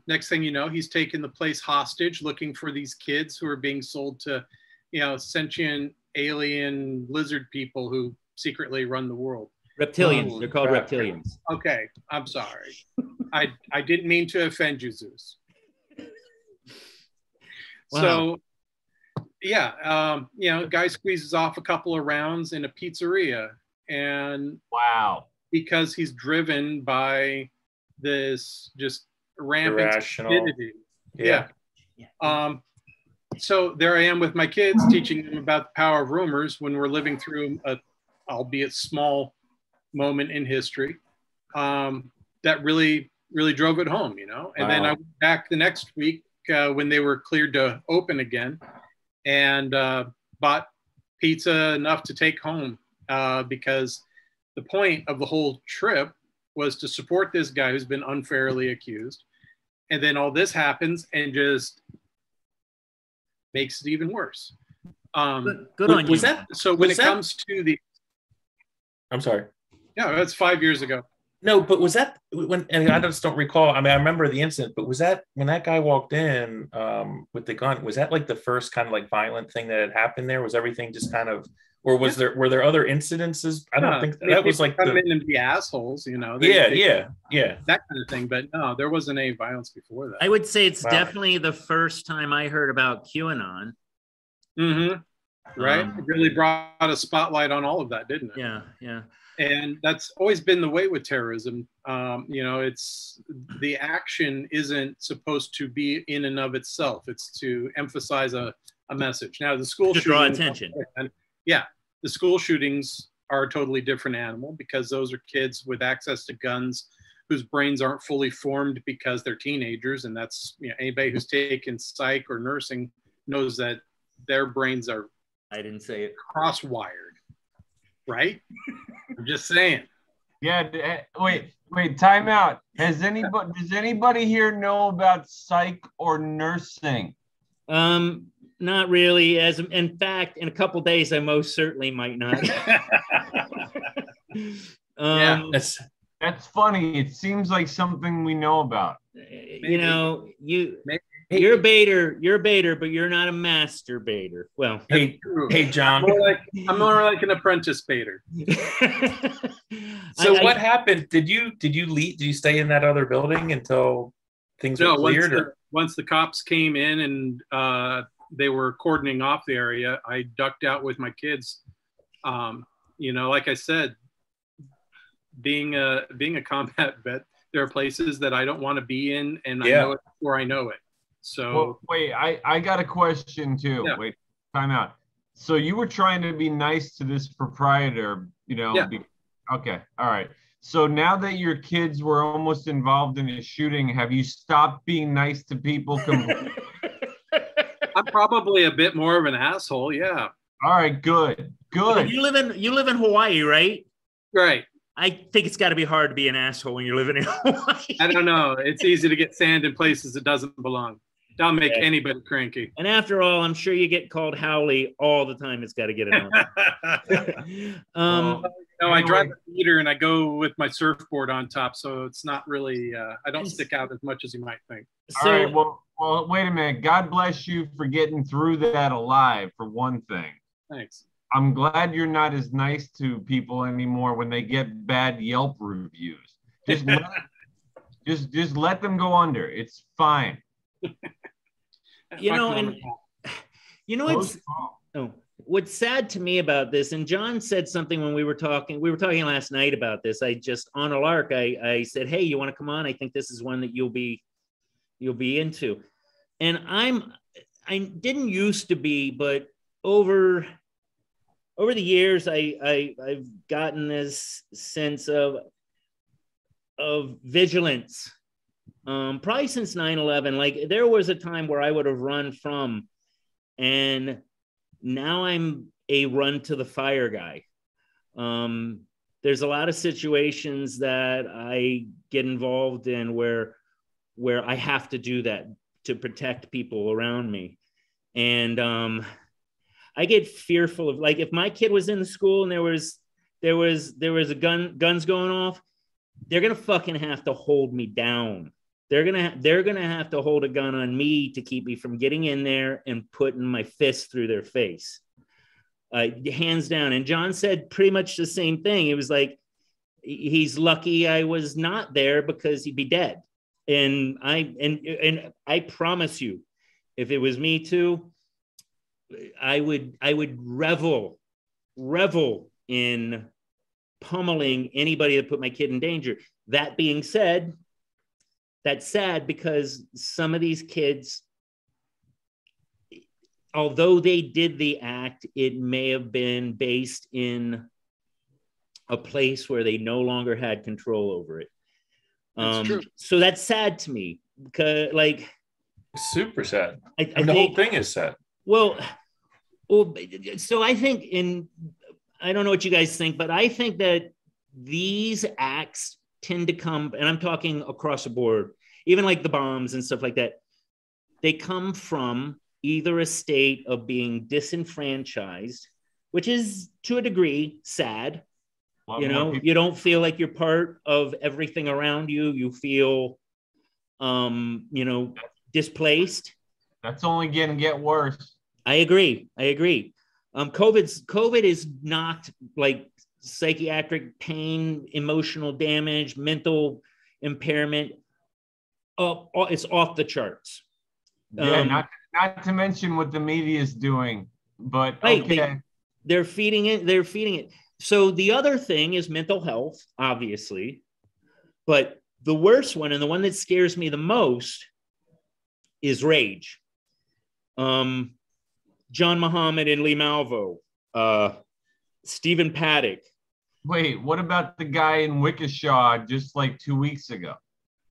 [SPEAKER 5] next thing you know, he's taking the place hostage, looking for these kids who are being sold to, sentient alien lizard people who secretly run the world.
[SPEAKER 2] Reptilians. They're called reptilians.
[SPEAKER 5] Okay, I'm sorry. I didn't mean to offend you, Zeus. Wow. So, yeah, guy squeezes off a couple of rounds in a pizzeria, and
[SPEAKER 4] wow,
[SPEAKER 5] because he's driven by this just rampant stupidity. Yeah. So there I am with my kids, teaching them about the power of rumors when we're living through a, albeit small, moment in history that really drove it home, And then I went back the next week when they were cleared to open again, and bought pizza enough to take home because the point of the whole trip was to support this guy who's been unfairly accused. And then all this happens and just makes it even worse.
[SPEAKER 2] Good on you.
[SPEAKER 5] So when it comes to the...
[SPEAKER 1] I'm sorry.
[SPEAKER 5] Yeah, that's 5 years ago.
[SPEAKER 1] No, but was that when, and I just don't recall. I mean, I remember the incident, but was that when that guy walked in with the gun? Was that like the first kind of like violent thing that had happened there? Was everything just kind of, or were there other incidences? I don't think that was like
[SPEAKER 5] come in and be assholes,
[SPEAKER 1] Yeah,
[SPEAKER 5] that kind of thing. But no, there wasn't any violence before that.
[SPEAKER 2] I would say it's definitely the first time I heard about QAnon.
[SPEAKER 5] Mm-hmm. Right. It really brought a spotlight on all of that, didn't it?
[SPEAKER 2] Yeah.
[SPEAKER 5] And that's always been the way with terrorism. It's the action isn't supposed to be in and of itself. It's to emphasize a message. Now, the school shootings,
[SPEAKER 2] draw attention.
[SPEAKER 5] Yeah, the school shootings are a totally different animal because those are kids with access to guns whose brains aren't fully formed because they're teenagers. And that's, anybody who's taken psych or nursing knows that their brains are cross-wired, right? I'm just saying.
[SPEAKER 4] Yeah. Wait. Time out. Does anybody here know about psych or nursing?
[SPEAKER 2] Not really. As in fact, in a couple of days, I most certainly might not.
[SPEAKER 5] Yeah,
[SPEAKER 4] that's funny. It seems like something we know about.
[SPEAKER 2] You're a baiter, but you're not a master baiter. Well,
[SPEAKER 1] hey, John.
[SPEAKER 5] I'm more like an apprentice baiter.
[SPEAKER 1] So what happened? Did you leave? Did you stay in that other building until things were cleared?
[SPEAKER 5] Once the cops came in and they were cordoning off the area, I ducked out with my kids. Like I said, being a combat vet, there are places that I don't want to be in, and I know it before I know it. So
[SPEAKER 4] wait, I got a question too. Yeah. Wait, time out. So you were trying to be nice to this proprietor, okay, all right. So now that your kids were almost involved in a shooting, have you stopped being nice to people completely?
[SPEAKER 5] I'm probably a bit more of an asshole, yeah.
[SPEAKER 4] All right, good.
[SPEAKER 2] You live in Hawaii, right?
[SPEAKER 5] Right.
[SPEAKER 2] I think it's got to be hard to be an asshole when you're living in Hawaii.
[SPEAKER 5] I don't know. It's easy to get sand in places it doesn't belong. That'll make anybody cranky.
[SPEAKER 2] And after all, I'm sure you get called Howley all the time. It's got to get it on.
[SPEAKER 5] I drive a heater and I go with my surfboard on top, so it's not really. I don't stick out as much as you might think.
[SPEAKER 4] All right. Well, wait a minute. God bless you for getting through that alive. For one thing.
[SPEAKER 5] Thanks.
[SPEAKER 4] I'm glad you're not as nice to people anymore when they get bad Yelp reviews. Just let them go under. It's fine.
[SPEAKER 2] What's sad to me about this, and John said something when we were talking last night about this. I just, on a lark, I said, hey, you want to come on? I think this is one that you'll be into. And I didn't used to be, but over the years, I've gotten this sense of vigilance. Probably since 9/11, like there was a time where I would have run from, and now I'm a run to the fire guy. there's a lot of situations that I get involved in where I have to do that to protect people around me. And I get fearful of, like, if my kid was in the school and there was a guns going off, they're gonna fucking have to hold me down. They're gonna have to hold a gun on me to keep me from getting in there and putting my fist through their face. Hands down. And John said pretty much the same thing. It was like, he's lucky I was not there because he'd be dead. And I promise you, if it was me too, I would revel in pummeling anybody that put my kid in danger. That being said, that's sad, because some of these kids, although they did the act, it may have been based in a place where they no longer had control over it.
[SPEAKER 5] That's true.
[SPEAKER 2] So that's sad to me, because, like,
[SPEAKER 1] it's super sad.
[SPEAKER 2] I
[SPEAKER 1] mean, the whole thing is sad.
[SPEAKER 2] Well, so I think, I don't know what you guys think, but I think that these acts tend to come, and I'm talking across the board, even like the bombs and stuff like that, they come from either a state of being disenfranchised, which is to a degree sad. You know, you don't feel like you're part of everything around you. You feel, displaced.
[SPEAKER 4] That's only going to get worse.
[SPEAKER 2] I agree. COVID is not like psychiatric pain, emotional damage, mental impairment. It's off the charts.
[SPEAKER 4] Yeah, not to mention what the media is doing, but okay.
[SPEAKER 2] They're feeding it. So the other thing is mental health, obviously, but the worst one, and the one that scares me the most, is rage. John Muhammad and Lee Malvo, Stephen Paddock.
[SPEAKER 4] Wait, what about the guy in Waukesha just like 2 weeks ago?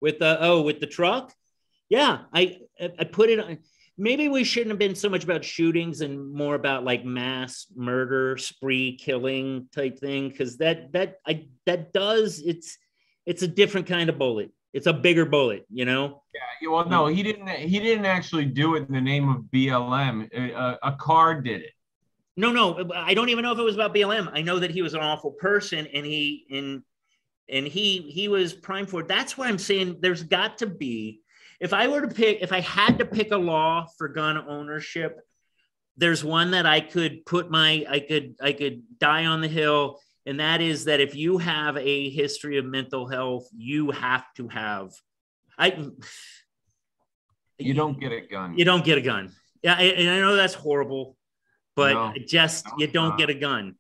[SPEAKER 2] With the truck? Yeah, I put it on. Maybe we shouldn't have been so much about shootings and more about like mass murder, spree killing type thing, because it's a different kind of bullet. It's a bigger bullet, you know?
[SPEAKER 4] Yeah, well, no, he didn't actually do it in the name of BLM. A car did it.
[SPEAKER 2] No, I don't even know if it was about BLM. I know that he was an awful person, and he was primed for it. That's why I'm saying there's got to be, if I had to pick a law for gun ownership, there's one that I could die on the hill. And that is that if you have a history of mental health, you have to have.
[SPEAKER 4] You don't get a gun.
[SPEAKER 2] You don't get a gun. Yeah, and I know that's horrible, but you don't get a gun.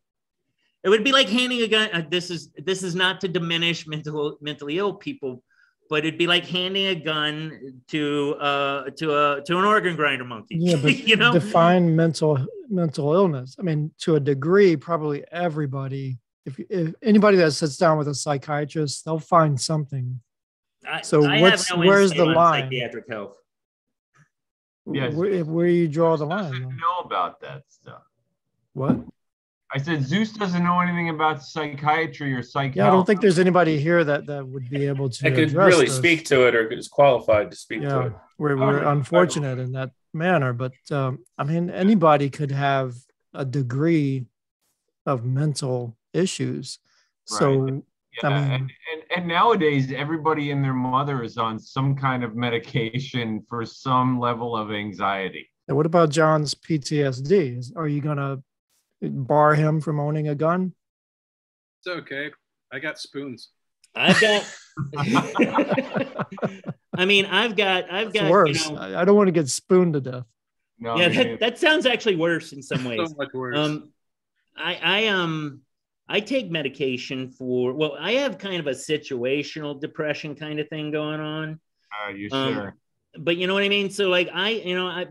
[SPEAKER 2] It would be like handing a gun. This is not to diminish mentally ill people, but it'd be like handing a gun to an organ grinder monkey.
[SPEAKER 3] Yeah, but define mental illness. I mean, to a degree, probably everybody. If anybody that sits down with a psychiatrist, they'll find something. Where's the line?
[SPEAKER 2] Psychiatric health.
[SPEAKER 4] Yes.
[SPEAKER 3] Where you draw the line?
[SPEAKER 4] Doesn't know about that stuff.
[SPEAKER 3] What?
[SPEAKER 4] I said Zeus doesn't know anything about psychiatry or psych.
[SPEAKER 3] Yeah, I don't think there's anybody here that would be able to.
[SPEAKER 1] That could really speak to it, or is qualified to speak to it.
[SPEAKER 3] We're unfortunate in that manner, but I mean, anybody could have a degree of mental issues. Right. So,
[SPEAKER 4] yeah,
[SPEAKER 3] I mean,
[SPEAKER 4] and nowadays everybody and their mother is on some kind of medication for some level of anxiety.
[SPEAKER 3] And what about John's PTSD? Are you gonna bar him from owning a gun?
[SPEAKER 5] It's okay. I got spoons.
[SPEAKER 2] I've got. I mean, I've got.
[SPEAKER 3] That's worse. I don't want to get spooned to death.
[SPEAKER 2] No, yeah, that sounds actually worse in some ways.
[SPEAKER 5] So much worse.
[SPEAKER 2] I take medication for. Well, I have kind of a situational depression kind of thing going on.
[SPEAKER 4] Are you sure?
[SPEAKER 2] But you know what I mean. So like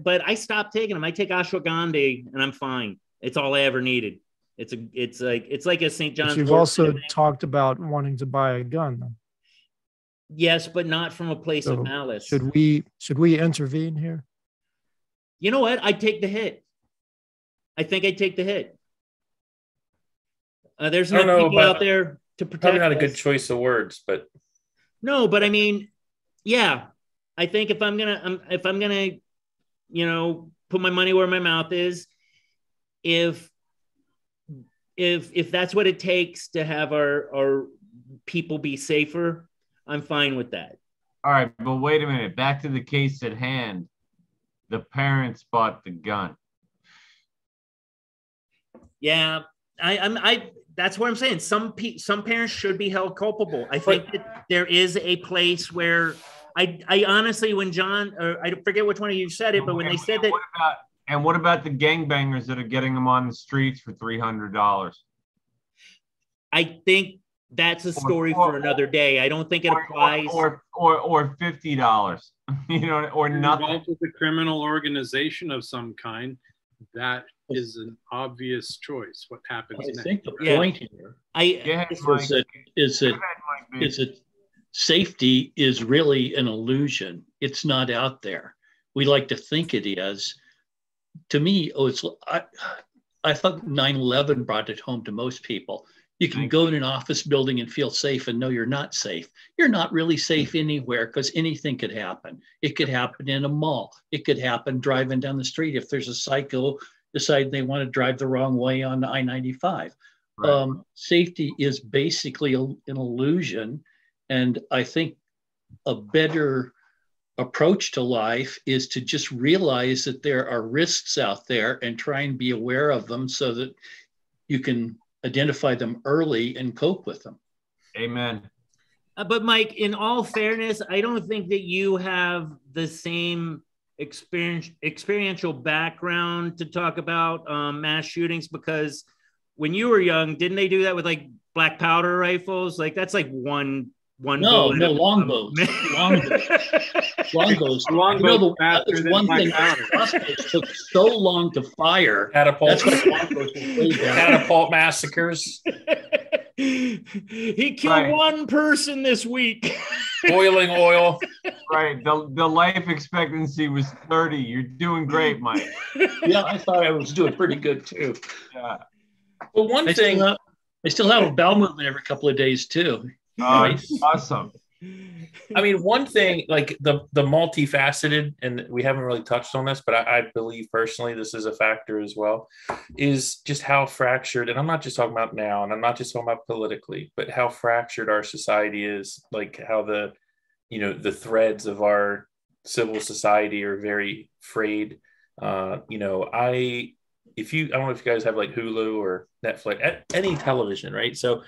[SPEAKER 2] but I stopped taking them. I take ashwagandha and I'm fine. It's all I ever needed. It's like a St. John's.
[SPEAKER 3] But you've also talked about wanting to buy a gun, though.
[SPEAKER 2] Yes, but not from a place of malice.
[SPEAKER 3] Should we intervene here?
[SPEAKER 2] You know what? I'd take the hit. I think I'd take the hit. There's no people out there to protect
[SPEAKER 1] Probably not a
[SPEAKER 2] us.
[SPEAKER 1] good choice of words, but
[SPEAKER 2] No, but I mean, yeah, I think if I'm gonna, put my money where my mouth is, if that's what it takes to have our people be safer, I'm fine with that.
[SPEAKER 4] All right, but wait a minute. Back to the case at hand. The parents bought the gun.
[SPEAKER 2] Yeah, I that's what I'm saying. Some parents should be held culpable. I think that there is a place where I honestly, when John, or I forget which one of you said it, but when they said that.
[SPEAKER 4] What about the gangbangers that are getting them on the streets for $300?
[SPEAKER 2] I think that's a story for another day. I don't think it applies.
[SPEAKER 4] Or $50, or nothing.
[SPEAKER 5] Involved with a criminal organization of some kind, that is an obvious choice. What happens next?
[SPEAKER 6] I think the point here is that safety is really an illusion. It's not out there. We like to think it is. To me, I thought 9/11 brought it home to most people. You can go in an office building and feel safe and know you're not safe. You're not really safe anywhere because anything could happen. It could happen in a mall. It could happen driving down the street if there's a psycho decide they want to drive the wrong way on I-95. Right. Safety is basically an illusion. And I think a better approach to life is to just realize that there are risks out there and try and be aware of them so that you can identify them early and cope with them.
[SPEAKER 4] Amen.
[SPEAKER 2] But Mike, in all fairness, I don't think that you have the same experiential background to talk about mass shootings, because when you were young, didn't they do that with like black powder rifles? Like that's like one
[SPEAKER 6] longbows. Longbows. That was one thing. It took so long to fire.
[SPEAKER 1] Catapult massacres.
[SPEAKER 2] He killed one person this week.
[SPEAKER 1] Boiling oil.
[SPEAKER 4] Right. The life expectancy was 30. You're doing great, Mike.
[SPEAKER 6] Yeah, I thought I was doing pretty good too.
[SPEAKER 4] Yeah.
[SPEAKER 1] Well, one thing.
[SPEAKER 6] I still have a bowel movement every couple of days too.
[SPEAKER 4] Awesome.
[SPEAKER 1] I mean, one thing, like the multifaceted, and we haven't really touched on this, but I believe personally this is a factor as well, is just how fractured, and I'm not just talking about now, and I'm not just talking about politically, but how fractured our society is, like how the threads of our civil society are very frayed. I don't know if you guys have like Hulu or Netflix, any television, right? So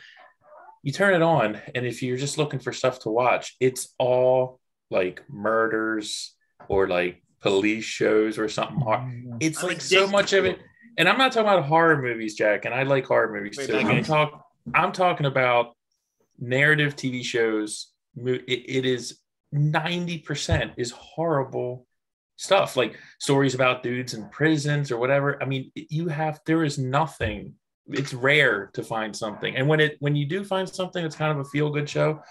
[SPEAKER 1] you turn it on, and if you're just looking for stuff to watch, it's all like murders or like police shows or something. It's like so much of it. And I'm not talking about horror movies, Jack, and I like horror movies too. I'm talking about narrative TV shows. It is 90% is horrible stuff, like stories about dudes in prisons or whatever. I mean, there is nothing. It's rare to find something, and when you do find something, it's kind of a feel-good show,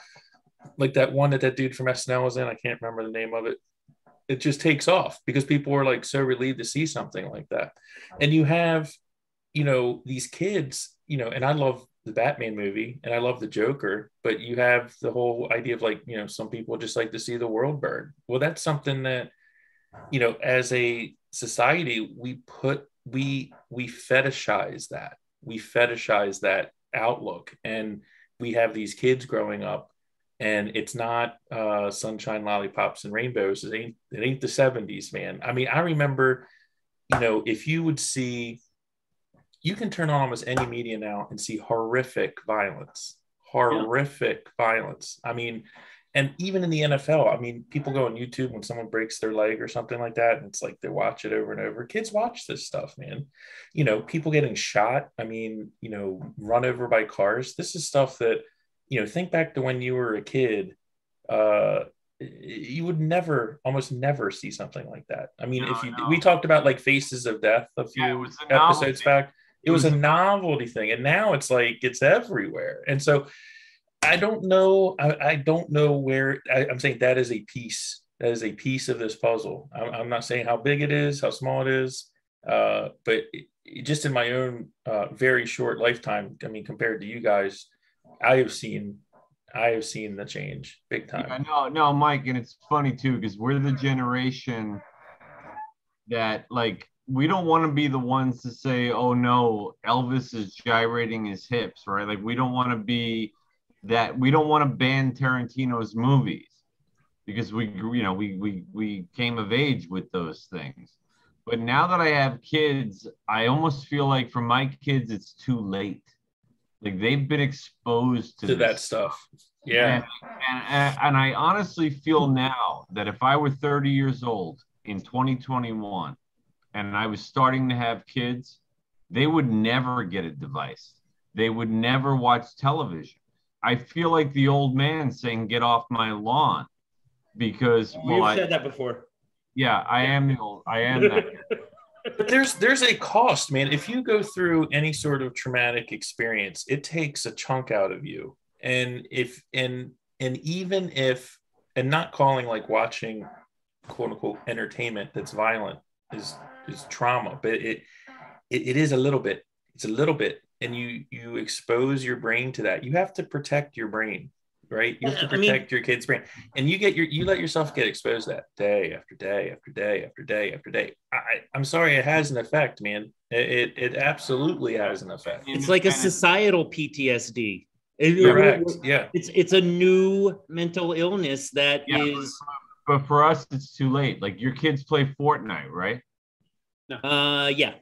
[SPEAKER 1] like that one that dude from SNL was in. I can't remember the name of it. It just takes off because people are like so relieved to see something like that. And you have, these kids, and I love the Batman movie and I love the Joker, but you have the whole idea of like, some people just like to see the world burn. Well, that's something that, as a society, we fetishize that. We fetishize that outlook, and we have these kids growing up, and it's not sunshine, lollipops, and rainbows. It ain't the 70s, man. I mean, I remember, if you would see, you can turn on almost any media now and see horrific violence. I mean, and even in the NFL, I mean, people go on YouTube when someone breaks their leg or something like that, and it's like they watch it over and over. Kids watch this stuff, man. People getting shot. I mean, run over by cars. This is stuff that, think back to when you were a kid. You would almost never see something like that. I mean, we talked about like Faces of Death a few episodes back. It was a novelty thing, and now it's like it's everywhere. And so I don't know. I don't know where I'm saying that is a piece. That is a piece of this puzzle. I'm not saying how big it is, how small it is, but just in my own very short lifetime, I mean, compared to you guys, I have seen the change big time.
[SPEAKER 4] Yeah, no, Mike, and it's funny too because we're the generation that like we don't want to be the ones to say, "Oh no, Elvis is gyrating his hips," right? Like we don't want to be that. We don't want to ban Tarantino's movies because we came of age with those things. But now that I have kids, I almost feel like for my kids, it's too late. Like they've been exposed to
[SPEAKER 1] that stuff. Yeah.
[SPEAKER 4] And I honestly feel now that if I were 30 years old in 2021 and I was starting to have kids, they would never get a device. They would never watch television. I feel like the old man saying, "Get off my lawn," because
[SPEAKER 2] you've said that before.
[SPEAKER 4] Yeah, I am that.
[SPEAKER 1] But there's a cost, man. If you go through any sort of traumatic experience, it takes a chunk out of you. And even if not calling like watching quote unquote entertainment that's violent is trauma, but it is a little bit. It's a little bit, and you expose your brain to that. You have to protect your brain. Right, you have to protect your kid's brain, and you let yourself get exposed to that day after day after day after day after day. I'm sorry, it has an effect, man. It absolutely has an effect.
[SPEAKER 2] It's like a societal PTSD.
[SPEAKER 1] Correct. Yeah,
[SPEAKER 2] it's a new mental illness that is.
[SPEAKER 4] But for us, it's too late. Like your kids play Fortnite, right?
[SPEAKER 5] No.
[SPEAKER 2] Yeah.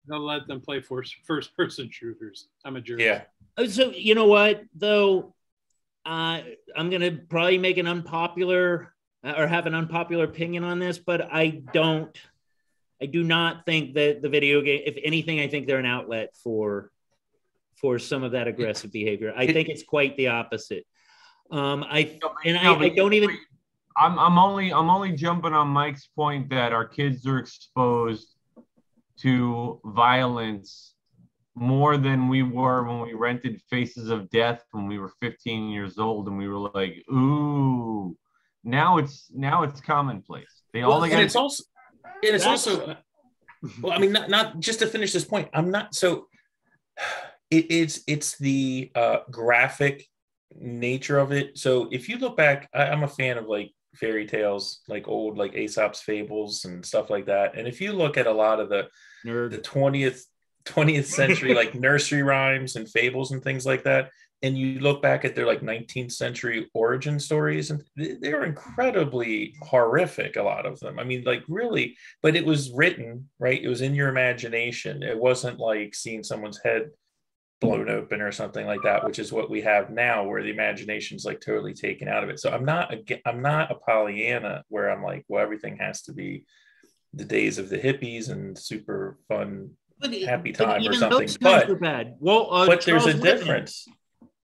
[SPEAKER 5] Don't let them play first-person shooters. I'm a jerk.
[SPEAKER 1] Yeah.
[SPEAKER 2] So you know what though. I'm going to probably make an unpopular or have an unpopular opinion on this, but I do not think that the video game, if anything, I think they're an outlet for some of that aggressive behavior. I think it's quite the opposite. I don't even.
[SPEAKER 4] I'm only jumping on Mike's point that our kids are exposed to violence more than we were when we rented Faces of Death when we were 15 years old, and we were like, "Ooh!" Now it's commonplace.
[SPEAKER 1] It's also. Well, I mean, not just to finish this point. I'm not so. It's the graphic nature of it. So if you look back, I'm a fan of like fairy tales, like old like Aesop's fables and stuff like that. And if you look at a lot of the 20th century like nursery rhymes and fables and things like that, and you look back at their like 19th century origin stories, and they were incredibly horrific, a lot of them. I mean, like really, but it was written, right? It was in your imagination. It wasn't like seeing someone's head blown open or something like that, which is what we have now, where the imagination's like totally taken out of it. So I'm not a Pollyanna where I'm like, well, everything has to be the days of the hippies and super fun happy time or something. But
[SPEAKER 2] bad.
[SPEAKER 1] But there's a difference.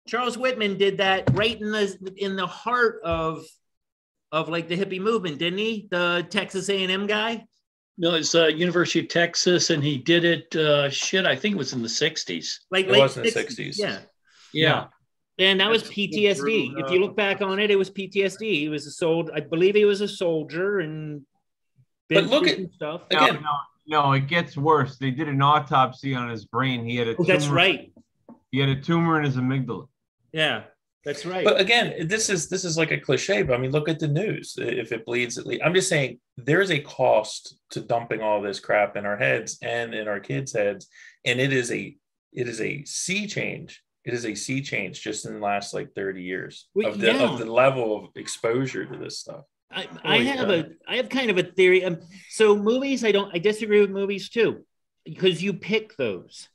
[SPEAKER 2] Charles Whitman did that right in the heart of like the hippie movement, didn't he? The Texas A&M guy.
[SPEAKER 6] No, it's University of Texas, and he did it. I think it was in the '60s.
[SPEAKER 1] Like it was in the '60s.
[SPEAKER 2] Yeah. And that was PTSD. If you look back on it, it was PTSD. He was a soldier. I believe he was a soldier, and
[SPEAKER 1] but look at
[SPEAKER 2] stuff
[SPEAKER 4] again. No, it gets worse. They did an autopsy on his brain. He had a tumor.
[SPEAKER 2] That's right.
[SPEAKER 4] He had a tumor in his amygdala.
[SPEAKER 2] Yeah, that's right.
[SPEAKER 1] But again, this is like a cliche, but I mean, look at the news. If it bleeds, it leads. I'm just saying there is a cost to dumping all this crap in our heads and in our kids' heads. And it is a sea change. It is a sea change just in the last like 30 years of the level of exposure to this stuff.
[SPEAKER 2] I have kind of a theory. So movies, I disagree with movies too, because you pick those.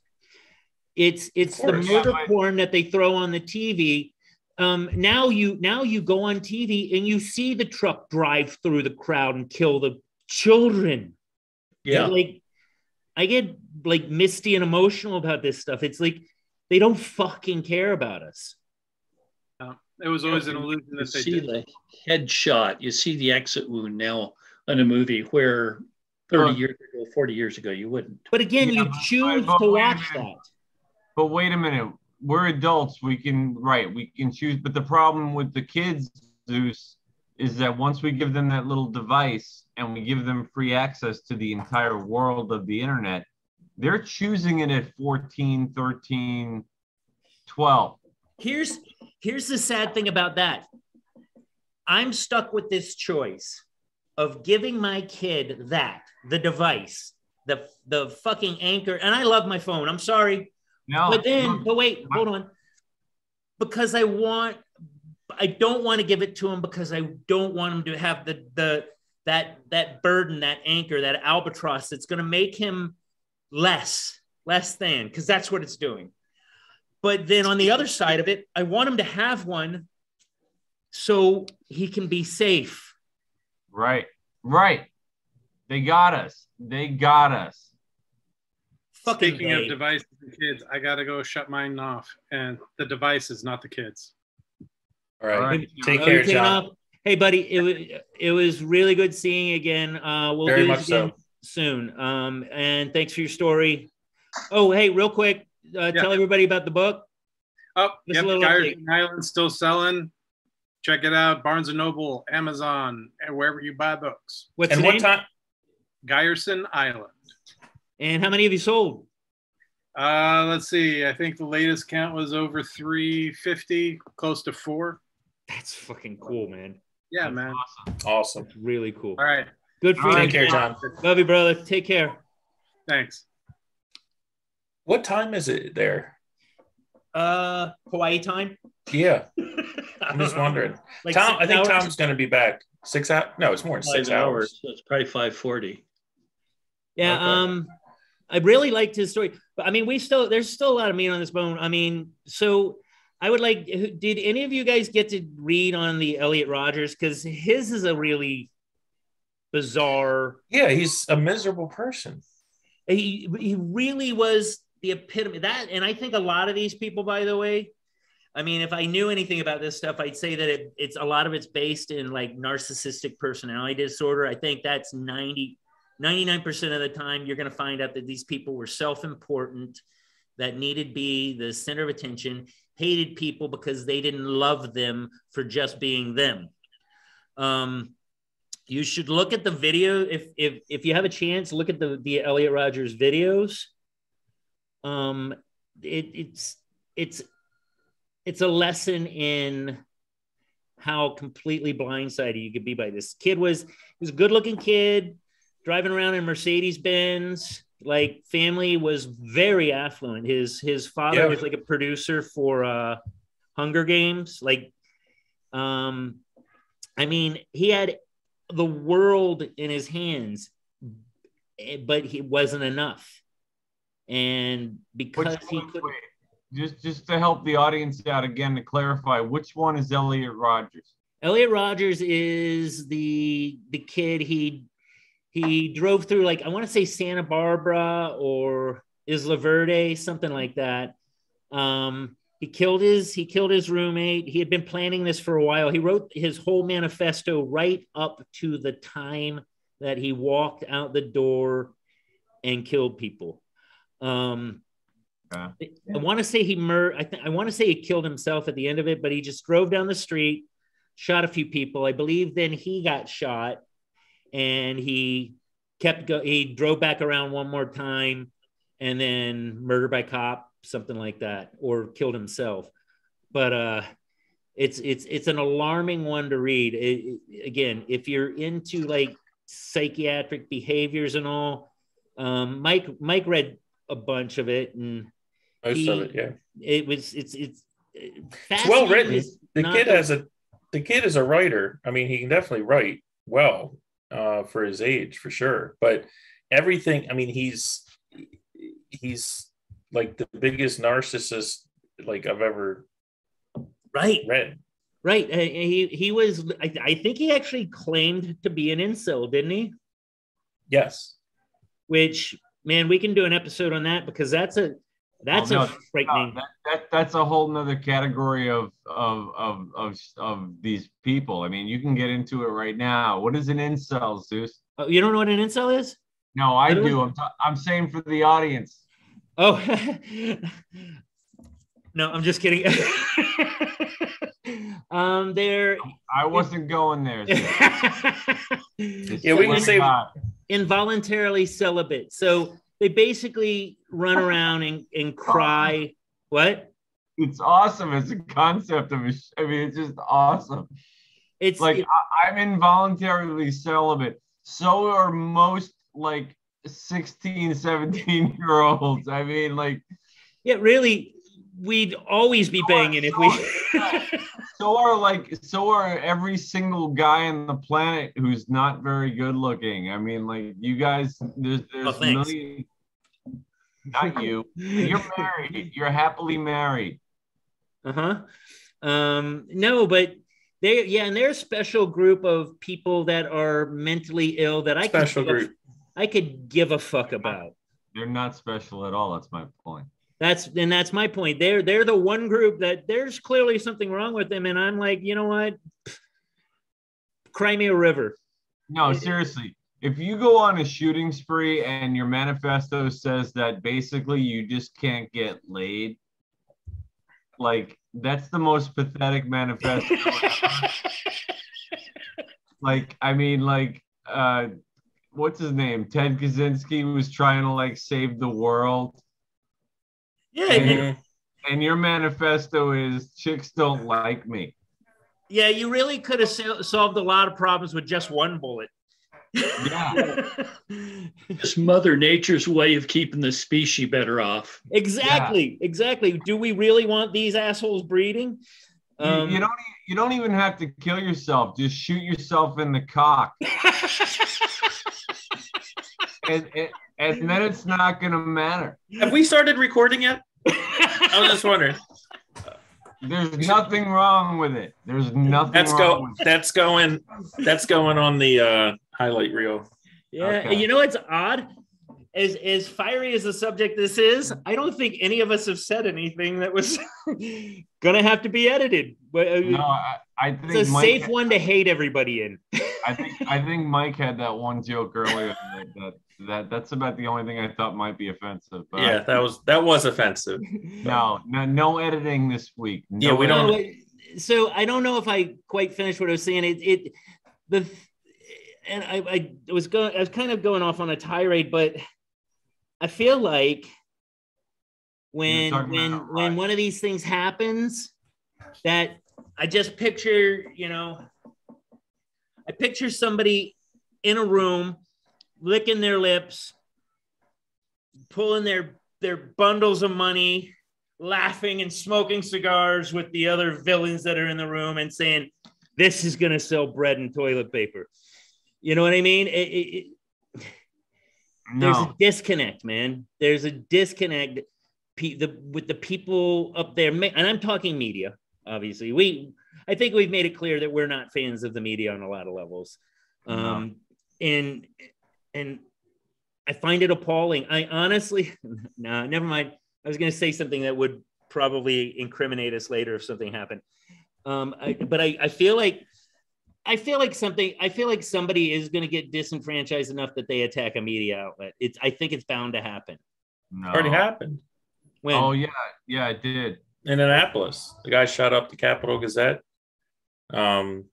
[SPEAKER 2] It's the murder porn that they throw on the TV. Now you go on TV and you see the truck drive through the crowd and kill the children.
[SPEAKER 6] Yeah,
[SPEAKER 2] and like I get like misty and emotional about this stuff. It's like they don't fucking care about us.
[SPEAKER 5] It was always an illusion that they did.
[SPEAKER 6] The headshot. You see the exit wound now in a movie where 30 years ago, 40 years ago, you wouldn't.
[SPEAKER 2] But again, you choose to watch that.
[SPEAKER 4] But wait a minute. We're adults. We can choose. But the problem with the kids, Zeus, is that once we give them that little device and we give them free access to the entire world of the internet, they're choosing it at 14, 13, 12.
[SPEAKER 2] Here's the sad thing about that. I'm stuck with this choice of giving my kid the device, the fucking anchor. And I love my phone. I'm sorry.
[SPEAKER 4] No.
[SPEAKER 2] But wait, hold on. Because I don't want to give it to him because I don't want him to have that burden, that anchor, that albatross that's going to make him less than, because that's what it's doing. But then on the other side of it, I want him to have one so he can be safe.
[SPEAKER 4] Right. They got us.
[SPEAKER 5] Speaking of devices and kids, I got to go shut mine off. And the device is not the kids.
[SPEAKER 1] All right. Take care, John.
[SPEAKER 2] Hey, buddy, it was really good seeing you again. We'll
[SPEAKER 1] Very
[SPEAKER 2] do
[SPEAKER 1] much
[SPEAKER 2] this again soon. And thanks for your story. Oh, hey, real quick, tell everybody about the book.
[SPEAKER 5] Oh, yep, Ryerson Island still selling. Check it out. Barnes & Noble, Amazon, and wherever you buy books.
[SPEAKER 2] What's the name?
[SPEAKER 1] What time?
[SPEAKER 5] Ryerson Island.
[SPEAKER 2] And how many have you sold?
[SPEAKER 5] Let's see. I think the latest count was over 350, close to 4.
[SPEAKER 2] That's fucking cool, man.
[SPEAKER 5] Yeah, man.
[SPEAKER 1] Awesome.
[SPEAKER 2] That's really cool.
[SPEAKER 5] All right.
[SPEAKER 2] Good for you.
[SPEAKER 1] Take care, John.
[SPEAKER 2] Love you, brother. Take care.
[SPEAKER 5] Thanks.
[SPEAKER 1] What time is it there?
[SPEAKER 2] Hawaii time.
[SPEAKER 1] Yeah. I'm just wondering.
[SPEAKER 2] Like
[SPEAKER 1] Tom, I think
[SPEAKER 2] hours?
[SPEAKER 1] Tom's going to be back. 6 hours? No, it's more than 6 hours.
[SPEAKER 6] So it's probably 5:40.
[SPEAKER 2] Yeah.
[SPEAKER 1] Okay.
[SPEAKER 2] I really liked his story, but I mean, there's still a lot of meat on this bone. I mean, so I would like, did any of you guys get to read on the Elliot Rodgers? Because his is a really bizarre.
[SPEAKER 1] Yeah, he's a miserable person.
[SPEAKER 2] He really was the epitome of that. And I think a lot of these people, by the way, I mean, if I knew anything about this stuff, I'd say that it's a lot of it's based in like narcissistic personality disorder. I think that's 99% of the time you're going to find out that these people were self-important, that needed to be the center of attention, hated people because they didn't love them for just being them. You should look at the video. If you have a chance, look at the Elliot Rodgers videos. It's a lesson in how completely blindsided you could be by this. He was a good looking kid driving around in Mercedes-Benz. Like, family was very affluent. His father was like a producer for Hunger Games. Like, I mean, he had the world in his hands, but he wasn't enough. And because he could.
[SPEAKER 4] Just to help the audience out again, to clarify, which one is Elliot Rodgers?
[SPEAKER 2] Elliot Rodgers is the kid. He drove through, like, I want to say Santa Barbara or Isla Verde, something like that. He killed his roommate. He had been planning this for a while. He wrote his whole manifesto right up to the time that he walked out the door and killed people. I want to say I want to say he killed himself at the end of it, but he just drove down the street, shot a few people. I believe then he got shot, and he he drove back around one more time, and then murder by cop, something like that, or killed himself. But it's an alarming one to read. Again, if you're into like psychiatric behaviors and all, Mike read a bunch of it, and
[SPEAKER 1] most of it, yeah.
[SPEAKER 2] It's
[SPEAKER 1] well written. The kid is a writer. I mean, he can definitely write well for his age, for sure. But everything, I mean, he's like the biggest narcissist like I've ever read.
[SPEAKER 2] Right. He was. I think he actually claimed to be an incel, didn't he?
[SPEAKER 1] Yes.
[SPEAKER 2] Which, man, we can do an episode on that, because that's a frightening.
[SPEAKER 4] That's a whole nother category of these people. I mean, you can get into it right now. What is an incel, Zeus?
[SPEAKER 2] Oh, you don't know what an incel is?
[SPEAKER 4] No, I do. I'm saying for the audience.
[SPEAKER 2] Oh, no, I'm just kidding.
[SPEAKER 4] I wasn't going there.
[SPEAKER 1] Yeah, we can say
[SPEAKER 2] involuntarily celibate. So they basically run around and cry. What?
[SPEAKER 4] It's awesome as a concept of I mean, it's just awesome. It's like I'm involuntarily celibate. So are most like 16, 17-year-olds. I mean, like,
[SPEAKER 2] yeah, really, we'd always be banging if we.
[SPEAKER 4] So are every single guy on the planet who's not very good looking. I mean, like, you guys, there's millions. Not you. You're married. You're happily married.
[SPEAKER 2] No, but and they're a special group of people that are mentally ill that I could give a fuck about.
[SPEAKER 4] They're not special at all. That's my point.
[SPEAKER 2] That's my point. They're the one group that there's clearly something wrong with them, and I'm like, you know what? Cry me a river.
[SPEAKER 4] No, seriously. If you go on a shooting spree and your manifesto says that basically you just can't get laid, like, that's the most pathetic manifesto. Like, I mean, like, what's his name? Ted Kaczynski was trying to, like, save the world.
[SPEAKER 2] Yeah.
[SPEAKER 4] And your manifesto is chicks don't like me.
[SPEAKER 2] Yeah, you really could have solved a lot of problems with just one bullet.
[SPEAKER 4] Yeah.
[SPEAKER 6] It's Mother Nature's way of keeping the species better off.
[SPEAKER 2] Exactly. Do we really want these assholes breeding?
[SPEAKER 4] You don't even have to kill yourself. Just shoot yourself in the cock. and then it's not going to matter.
[SPEAKER 1] Have we started recording yet? I was just wondering.
[SPEAKER 4] There's nothing wrong with it. There's nothing wrong with it.
[SPEAKER 1] That's going on the highlight reel.
[SPEAKER 2] Yeah, okay. You know what's odd? As fiery as the subject this is, I don't think any of us have said anything that was gonna have to be edited.
[SPEAKER 4] No, I think
[SPEAKER 2] it's a safe one to hate everybody in.
[SPEAKER 4] I think Mike had that one joke earlier that's about the only thing I thought might be offensive. But
[SPEAKER 1] yeah, that was offensive.
[SPEAKER 4] No editing this week.
[SPEAKER 1] Yeah, we don't.
[SPEAKER 2] So I don't know if I quite finished what I was saying. I was kind of going off on a tirade, but I feel like when one of these things happens, that I just picture, I picture somebody in a room licking their lips, pulling their bundles of money, laughing and smoking cigars with the other villains that are in the room and saying, this is going to sell bread and toilet paper. You know what I mean? There's a disconnect, man. There's a disconnect with the people up there. And I'm talking media, obviously. I think we've made it clear that we're not fans of the media on a lot of levels. And I find it appalling. I honestly, never mind. I was going to say something that would probably incriminate us later if something happened. But I feel like somebody is going to get disenfranchised enough that they attack a media outlet. I think it's bound to happen.
[SPEAKER 4] No.
[SPEAKER 1] Already happened.
[SPEAKER 4] When? Oh yeah, it did.
[SPEAKER 1] In Annapolis, the guy shot up the Capitol Gazette.
[SPEAKER 4] Also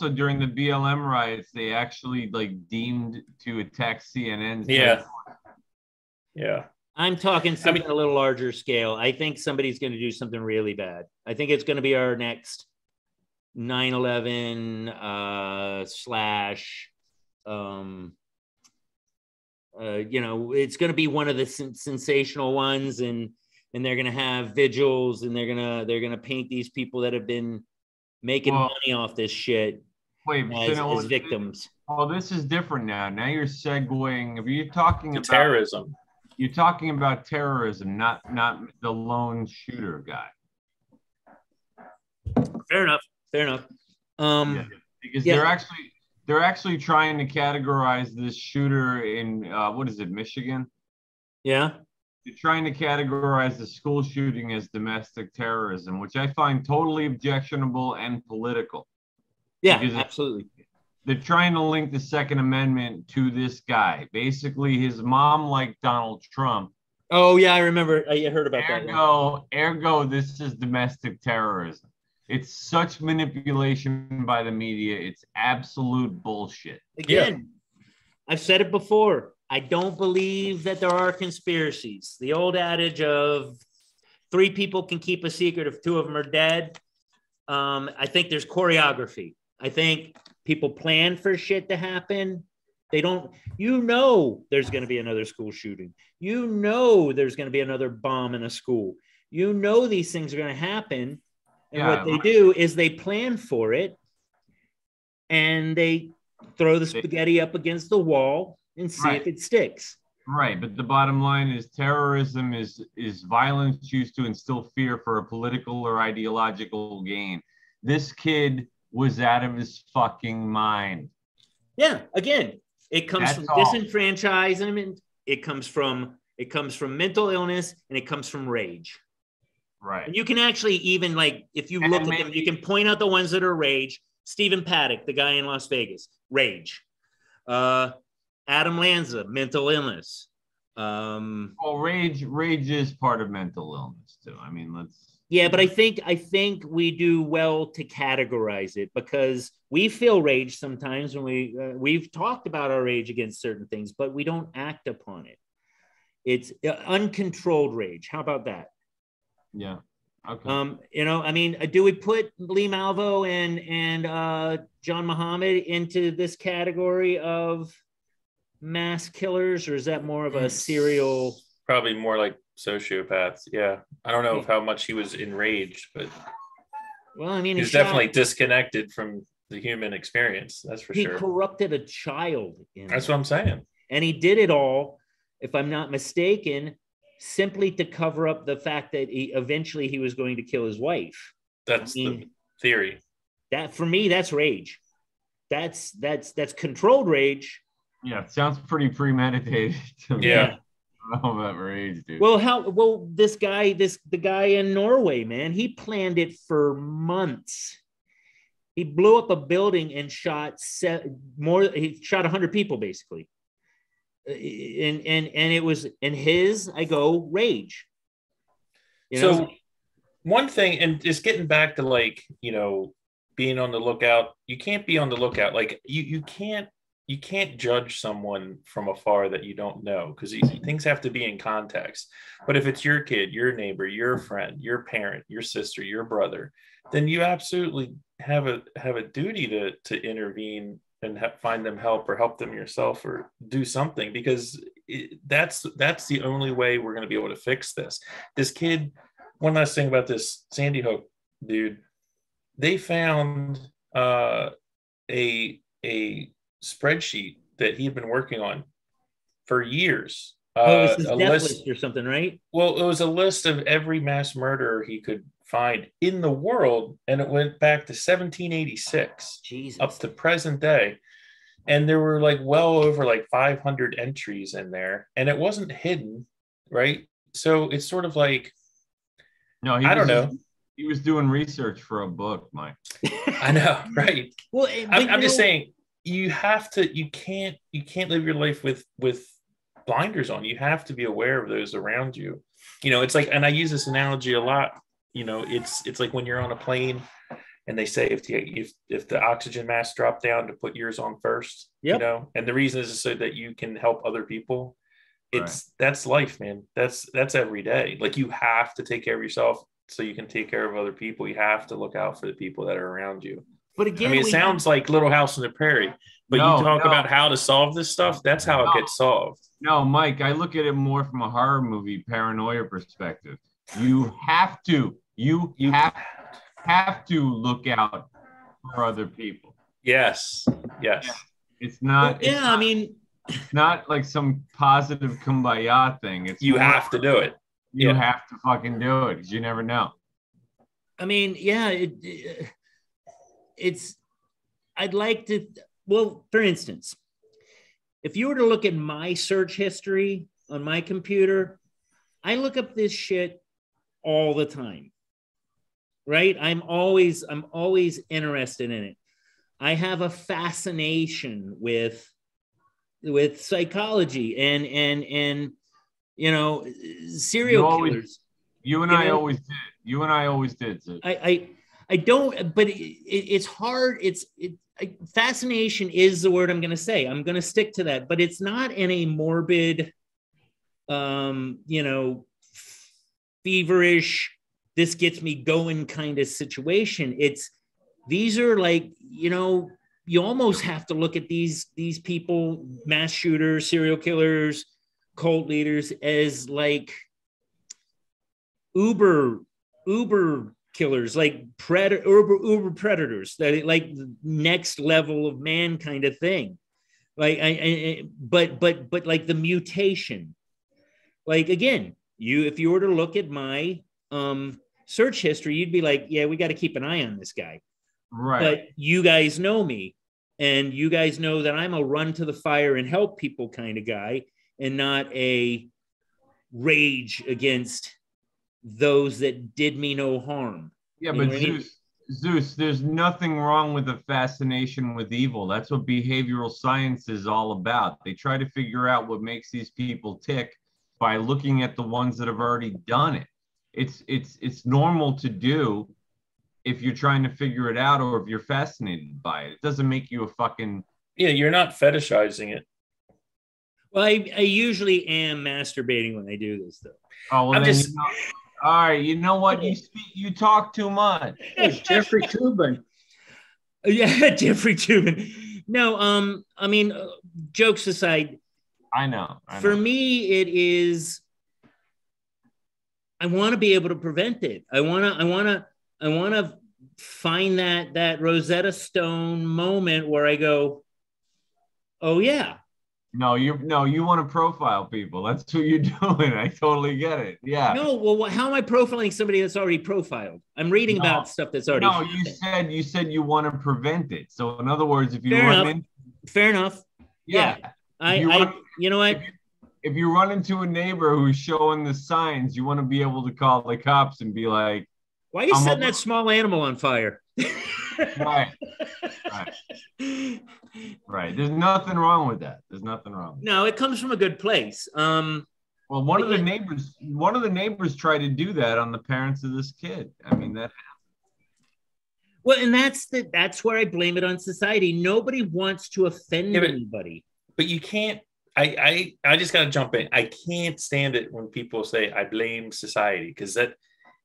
[SPEAKER 4] during the BLM riots, they actually deemed to attack CNN.
[SPEAKER 1] Yeah.
[SPEAKER 2] I'm talking something a little larger scale. I think somebody's going to do something really bad. I think it's going to be our next 9/11 it's going to be one of the sensational ones, and they're going to have vigils, and they're going to paint these people that have been making money off this shit as victims.
[SPEAKER 4] This is different now. Now you're segueing. If you're talking about
[SPEAKER 1] terrorism,
[SPEAKER 4] you're talking about terrorism, not the lone shooter guy.
[SPEAKER 2] Fair enough.
[SPEAKER 4] Because they're actually trying to categorize this shooter in Michigan?
[SPEAKER 2] Yeah.
[SPEAKER 4] They're trying to categorize the school shooting as domestic terrorism, which I find totally objectionable and political.
[SPEAKER 2] Yeah, absolutely.
[SPEAKER 4] They're trying to link the Second Amendment to this guy. Basically, his mom liked Donald Trump.
[SPEAKER 2] Oh yeah, I remember. I heard about that.
[SPEAKER 4] Ergo, this is domestic terrorism. It's such manipulation by the media. It's absolute bullshit.
[SPEAKER 2] Again, I've said it before. I don't believe that there are conspiracies. The old adage of 3 people can keep a secret if 2 of them are dead. I think there's choreography. I think people plan for shit to happen. They don't, there's going to be another school shooting. There's going to be another bomb in a school. These things are going to happen. And what they do is they plan for it and they throw the spaghetti up against the wall and see if it sticks.
[SPEAKER 4] Right. But the bottom line is terrorism is violence used to instill fear for a political or ideological gain. This kid was out of his fucking mind.
[SPEAKER 2] Yeah. Again, it comes from disenfranchisement. It comes from mental illness, and it comes from rage.
[SPEAKER 4] Right.
[SPEAKER 2] And you can actually even, like, if you look at them, you can point out the ones that are rage. Stephen Paddock, the guy in Las Vegas, rage. Adam Lanza, mental illness.
[SPEAKER 4] Well, rage is part of mental illness too. I mean,
[SPEAKER 2] but I think we do well to categorize it, because we feel rage sometimes when we've talked about our rage against certain things, but we don't act upon it. It's uncontrolled rage. How about that?
[SPEAKER 4] Yeah. Okay.
[SPEAKER 2] I mean, do we put Lee Malvo and John Muhammad into this category of mass killers, or is that more of a serial?
[SPEAKER 1] Probably more like sociopaths. Yeah, I don't know how much he was enraged, but
[SPEAKER 2] well, I mean,
[SPEAKER 1] he's definitely disconnected from the human experience. That's for sure.
[SPEAKER 2] He corrupted a child.
[SPEAKER 1] That's what I'm saying.
[SPEAKER 2] And he did it all, if I'm not mistaken, simply to cover up the fact that eventually he was going to kill his wife.
[SPEAKER 1] That's the theory.
[SPEAKER 2] That, for me, that's rage. That's controlled rage.
[SPEAKER 4] Yeah, it sounds pretty premeditated to me.
[SPEAKER 1] Yeah.
[SPEAKER 4] I don't know about rage, dude.
[SPEAKER 2] Well, the guy in Norway, man, he planned it for months. He blew up a building and shot he shot 100 people, basically. And it was rage.
[SPEAKER 1] So one thing, and just getting back to, like, being on the lookout, you can't be on the lookout. Like, you can't judge someone from afar that you don't know, because things have to be in context. But if it's your kid, your neighbor, your friend, your parent, your sister, your brother, then you absolutely have a duty to intervene and find them help, or help them yourself, or do something, because that's the only way we're going to be able to fix this. This kid, one last thing about this Sandy Hook dude, they found a spreadsheet that he had been working on for years.
[SPEAKER 2] It was his death list or something, right?
[SPEAKER 1] Well, it was a list of every mass murderer he could find in the world, and it went back to 1786.
[SPEAKER 2] Jesus.
[SPEAKER 1] Up to present day. And there were well over 500 entries in there, and it wasn't hidden, right? So it's sort of like, I don't know.
[SPEAKER 4] He was doing research for a book, Mike.
[SPEAKER 1] I know, right?
[SPEAKER 2] Well,
[SPEAKER 1] I'm just saying, you can't live your life with blinders on. You have to be aware of those around you. It's like, and I use this analogy a lot. It's like when you're on a plane and they say if the oxygen mask drop down, to put yours on first.
[SPEAKER 2] Yep.
[SPEAKER 1] And the reason is so that you can help other people. That's life, man. That's every day. Like, you have to take care of yourself so you can take care of other people. You have to look out for the people that are around you.
[SPEAKER 2] But again,
[SPEAKER 1] it sounds like Little House on the Prairie, but you talk about how to solve this stuff. That's how it gets solved.
[SPEAKER 4] No, Mike, I look at it more from a horror movie paranoia perspective. You have to look out for other people.
[SPEAKER 1] Yes.
[SPEAKER 4] It's not.
[SPEAKER 2] It's
[SPEAKER 4] not like some positive kumbaya thing. It's
[SPEAKER 1] you have to do it.
[SPEAKER 4] You have to fucking do it, because you never know.
[SPEAKER 2] I mean, I'd like to, well, for instance, if you were to look at my search history on my computer, I look up this shit all the time, right? I'm always interested in it. I have a fascination with psychology and serial killers.
[SPEAKER 4] You and I always did.
[SPEAKER 2] I don't, but it's hard. Fascination is the word I'm going to say. I'm going to stick to that, but it's not in a morbid, feverish, this gets me going kind of situation. These are like, you almost have to look at these people, mass shooters, serial killers, cult leaders, as like uber killers, like uber predators, that like next level of man kind of thing. Like but like the mutation. Like again, if you were to look at my search history, you'd be like, yeah, we got to keep an eye on this guy.
[SPEAKER 4] Right.
[SPEAKER 2] But you guys know me, and you guys know that I'm a run to the fire and help people kind of guy, and not a rage against those that did me no harm.
[SPEAKER 4] Yeah, but Zeus, there's nothing wrong with a fascination with evil. That's what behavioral science is all about. They try to figure out what makes these people tick by looking at the ones that have already done it. It's normal to do if you're trying to figure it out, or if you're fascinated by it. It doesn't make you a fucking...
[SPEAKER 1] Yeah, you're not fetishizing it.
[SPEAKER 2] Well, I usually am masturbating when I do this, though.
[SPEAKER 4] Oh, well, all right, you know what? You talk too much.
[SPEAKER 6] It's Jeffrey Toobin.
[SPEAKER 2] Yeah, Jeffrey Toobin. No, I mean, jokes aside.
[SPEAKER 4] I know.
[SPEAKER 2] For me, it is. I want to be able to prevent it. I want to find that Rosetta Stone moment where I go, oh yeah.
[SPEAKER 4] No, you want to profile people. That's what you're doing. I totally get it. Yeah.
[SPEAKER 2] No, well, how am I profiling somebody that's already profiled? I'm reading about stuff that's already.
[SPEAKER 4] No, you said you want to prevent it. So in other words, if you
[SPEAKER 2] fair enough. Yeah. You know what?
[SPEAKER 4] If you run into a neighbor who's showing the signs, you want to be able to call the cops and be like,
[SPEAKER 2] "Why are you setting that small animal on fire?"
[SPEAKER 4] Right. Right. There's nothing wrong with that. There's nothing wrong.
[SPEAKER 2] No, it comes from a good place.
[SPEAKER 4] Well, one of the neighbors tried to do that on the parents of this kid. I mean, that happened.
[SPEAKER 2] Well, and that's where I blame it on society. Nobody wants to offend anybody.
[SPEAKER 1] But you can't. I just got to jump in. I can't stand it when people say I blame society, because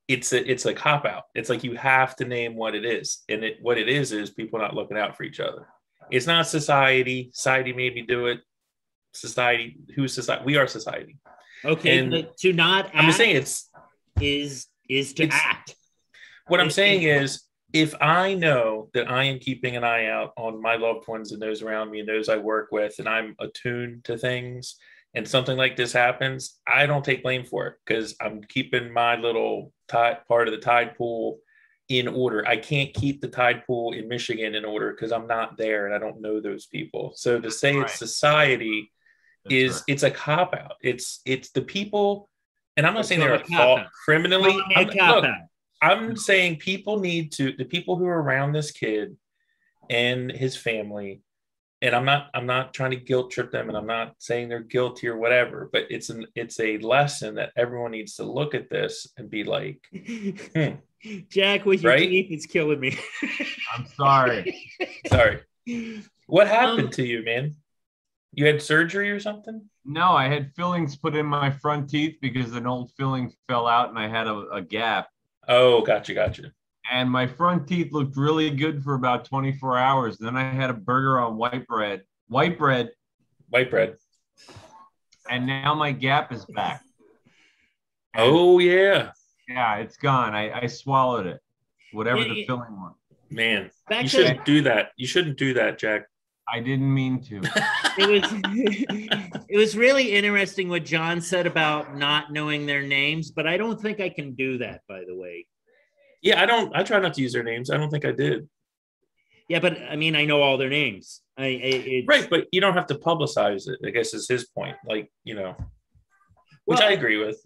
[SPEAKER 1] it's a cop out. It's like you have to name what it is, and what it is people not looking out for each other. It's not society. Society made me do it. Society, who's society? We are society.
[SPEAKER 2] Okay, and but to not act,
[SPEAKER 1] I'm just saying
[SPEAKER 2] is to act.
[SPEAKER 1] What I'm saying is, if I know that I am keeping an eye out on my loved ones and those around me and those I work with, and I'm attuned to things, and something like this happens, I don't take blame for it, because I'm keeping my little part of the tide pool in order. I can't keep the tide pool in Michigan in order because I'm not there and I don't know those people. So to say it's society it's a cop out. It's the people, and I'm not saying they're at fault criminally. I'm saying the people who are around this kid and his family, and I'm not trying to guilt trip them, and I'm not saying they're guilty or whatever, but it's a lesson that everyone needs to look at this and be like,
[SPEAKER 2] Jack, with your teeth, it's killing me.
[SPEAKER 4] I'm sorry.
[SPEAKER 1] What happened to you, man? You had surgery or something?
[SPEAKER 4] No, I had fillings put in my front teeth because an old filling fell out and I had a gap.
[SPEAKER 1] Oh, gotcha.
[SPEAKER 4] And my front teeth looked really good for about 24 hours. Then I had a burger on white bread. And now my gap is back.
[SPEAKER 1] Oh, yeah.
[SPEAKER 4] Yeah, it's gone. I swallowed it. Whatever the filling was.
[SPEAKER 1] Man, you shouldn't do that. You shouldn't do that, Jack.
[SPEAKER 4] I didn't mean to.
[SPEAKER 2] It was really interesting what John said about not knowing their names, but I don't think I can do that, by the way.
[SPEAKER 1] Yeah, I try not to use their names. I don't think I did.
[SPEAKER 2] Yeah, but I mean, I know all their names.
[SPEAKER 1] Right, but you don't have to publicize it, I guess is his point. Like, which I agree with.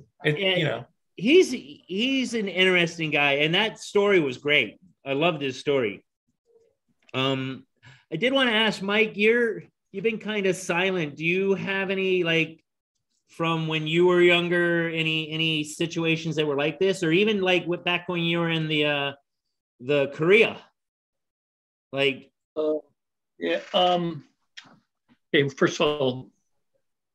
[SPEAKER 2] He's an interesting guy, and that story was great. I loved his story. I did want to ask Mike, you've been kind of silent. Do you have any, like, from when you were younger, any situations that were like this, or even like back when you were in the Korea? Like,
[SPEAKER 6] yeah. Okay. First of all,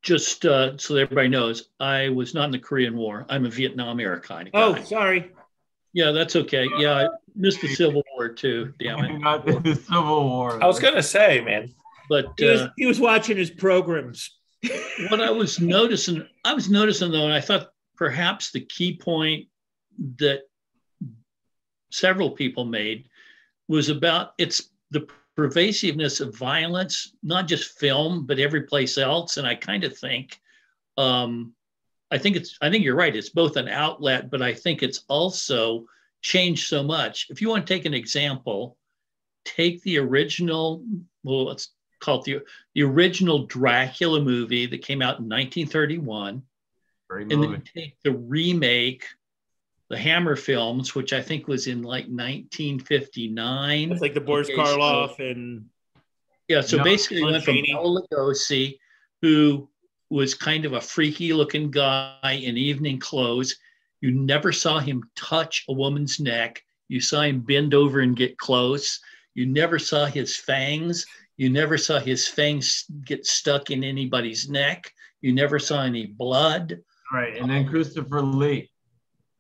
[SPEAKER 6] just so everybody knows, I was not in the Korean War. I'm a Vietnam era kind of guy.
[SPEAKER 2] Oh, sorry.
[SPEAKER 6] Yeah, that's okay. Yeah, I missed the Civil War too. Damn it.
[SPEAKER 4] Not the Civil War.
[SPEAKER 1] I was gonna say, man.
[SPEAKER 6] But
[SPEAKER 2] he was watching his programs.
[SPEAKER 6] What I was noticing though, and I thought perhaps the key point that several people made was about it's the pervasiveness of violence, not just film, but every place else. And I kind of think, I think you're right. It's both an outlet, but I think it's also changed so much. If you want to take an example, take the original, well, let's call it the original Dracula movie that came out in 1931. And then take the remake, the Hammer films, which I think was in like 1959.
[SPEAKER 2] It's like the Boris Karloff and...
[SPEAKER 6] Yeah, so basically it went from Bela Lugosi, who was kind of a freaky looking guy in evening clothes. You never saw him touch a woman's neck. You saw him bend over and get close. You never saw his fangs. You never saw his fangs get stuck in anybody's neck. You never saw any blood.
[SPEAKER 4] Right, and then Christopher Lee.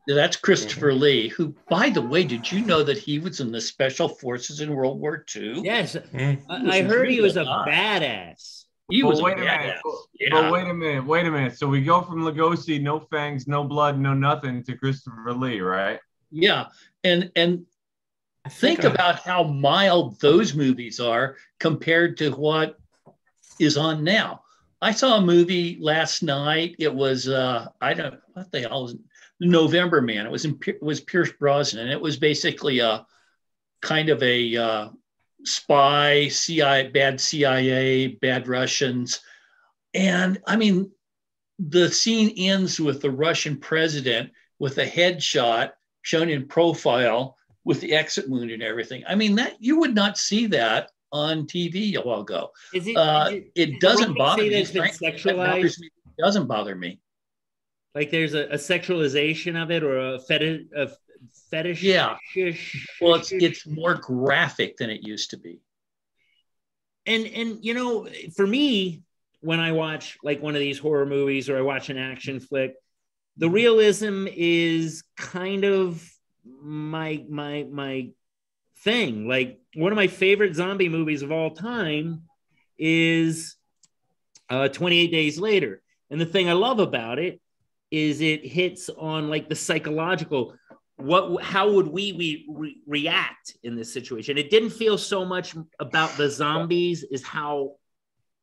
[SPEAKER 6] That's Christopher Lee, who, by the way, did you know that he was in the Special Forces in World War II?
[SPEAKER 2] Yes, I heard he was a badass.
[SPEAKER 6] He was
[SPEAKER 4] wait a minute. But wait a minute. So we go from Lugosi, no fangs, no blood, no nothing, to Christopher Lee, right?
[SPEAKER 6] Yeah, and think about how mild those movies are compared to what is on now. I saw a movie last night. It was I don't know what the hell was it? November Man. It was Pierce Brosnan. It was basically a kind of a spy, CIA, bad Russians. And I mean, the scene ends with the Russian president with a headshot shown in profile with the exit wound and everything. I mean, that you would not see that on TV a while ago. It doesn't bother me. It doesn't bother me.
[SPEAKER 2] Like there's a sexualization of it, or a fetish.
[SPEAKER 6] Yeah. Well, it's more graphic than it used to be.
[SPEAKER 2] And you know, for me, when I watch like one of these horror movies or I watch an action flick, the realism is kind of my thing. Like one of my favorite zombie movies of all time is 28 Days Later. And the thing I love about it is it hits on like the psychological, how would we react in this situation? It didn't feel so much about the zombies as how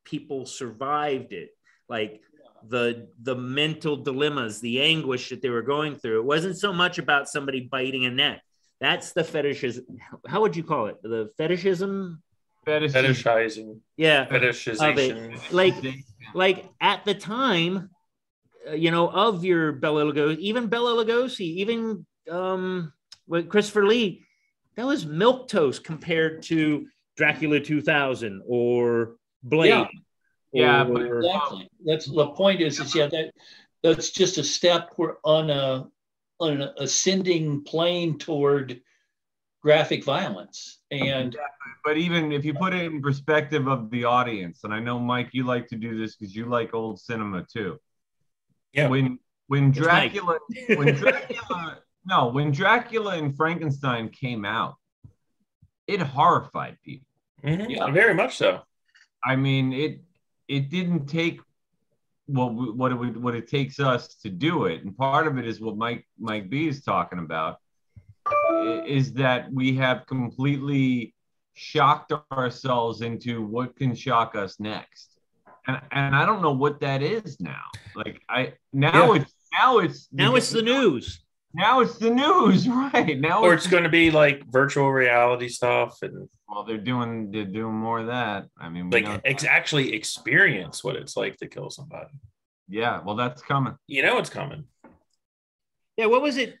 [SPEAKER 2] people survived it. Like the mental dilemmas, the anguish that they were going through. It wasn't so much about somebody biting a neck. That's the fetishes. How would you call it? The fetishism?
[SPEAKER 1] Fetishizing.
[SPEAKER 2] Yeah.
[SPEAKER 1] Fetishization.
[SPEAKER 2] Like at the time, you know, of your Bela Lugosi, even with Christopher Lee, that was milquetoast compared to Dracula 2000 or Blade.
[SPEAKER 6] Yeah, but exactly. That's the point. Is that's just a step. We're on an ascending plane toward graphic violence. And
[SPEAKER 4] but even if you put it in perspective of the audience, and I know Mike, you like to do this because you like old cinema too.
[SPEAKER 1] Yeah.
[SPEAKER 4] When Dracula and Frankenstein came out, it horrified people.
[SPEAKER 1] Mm-hmm. Yeah, very much so.
[SPEAKER 4] I mean, it didn't take what it takes us to do it, and part of it is what Mike B is talking about, is that we have completely shocked ourselves into what can shock us next. And I don't know what that is now. Like it's
[SPEAKER 2] the news.
[SPEAKER 4] Now it's the news, right? Now
[SPEAKER 1] or it's going to be like virtual reality stuff, and
[SPEAKER 4] well, they're doing more of that. I mean,
[SPEAKER 1] like actually experience what it's like to kill somebody.
[SPEAKER 4] Yeah, well, that's coming.
[SPEAKER 1] You know, it's coming.
[SPEAKER 2] Yeah, what was it?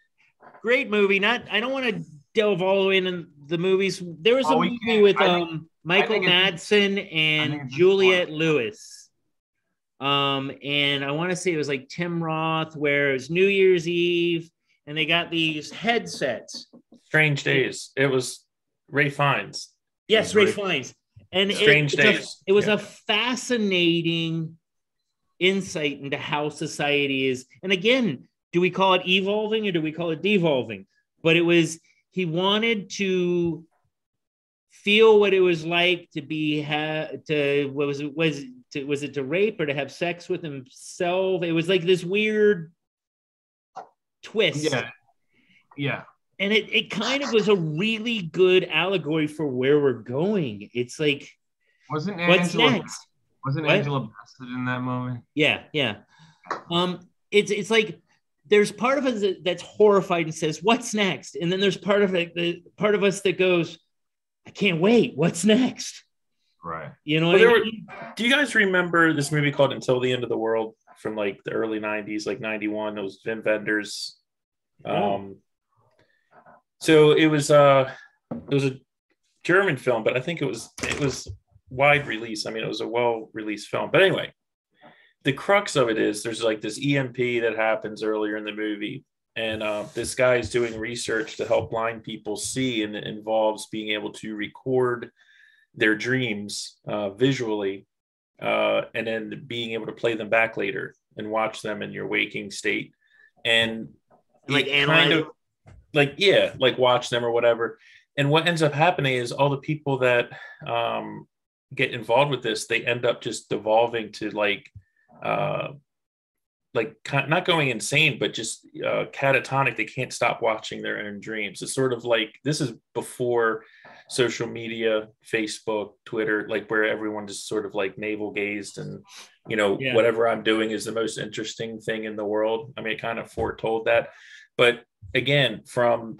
[SPEAKER 2] Great movie. I don't want to delve all the way into the movies. There was a movie with Michael Madsen and Juliette Lewis. And I want to say it was like Tim Roth, where it's New Year's Eve, and they got these headsets.
[SPEAKER 1] Strange Days. It was Ray Fiennes.
[SPEAKER 2] Yes, Ray Fiennes. And
[SPEAKER 1] Strange Days.
[SPEAKER 2] It was a fascinating insight into how society is. And again, do we call it evolving or do we call it devolving? But he wanted to feel what it was like to be, was it to rape or to have sex with himself? It was like this weird twist.
[SPEAKER 4] Yeah.
[SPEAKER 2] And it kind of was a really good allegory for where we're going. It's like, what's next?
[SPEAKER 4] Wasn't Angela Bassett in that moment?
[SPEAKER 2] Yeah. It's like there's part of us that's horrified and says, "What's next?" And then there's part of us that goes, "I can't wait. What's next?"
[SPEAKER 4] Right.
[SPEAKER 2] You know.
[SPEAKER 1] Do you guys remember this movie called Until the End of the World from like the early '90s, like '91? It was Wim Wenders. So it was a German film, but I think it was wide release. I mean, it was a well-released film. But anyway, the crux of it is there's like this EMP that happens earlier in the movie, and this guy is doing research to help blind people see, and it involves being able to record their dreams visually, and then being able to play them back later and watch them in your waking state, and
[SPEAKER 2] like analyze
[SPEAKER 1] like watch them or whatever. And what ends up happening is all the people that get involved with this, they end up just devolving to not going insane, but just catatonic. They can't stop watching their own dreams. It's sort of like, this is before social media, Facebook, Twitter, like where everyone just sort of like navel gazed and, whatever I'm doing is the most interesting thing in the world. I mean, it kind of foretold that. But again, from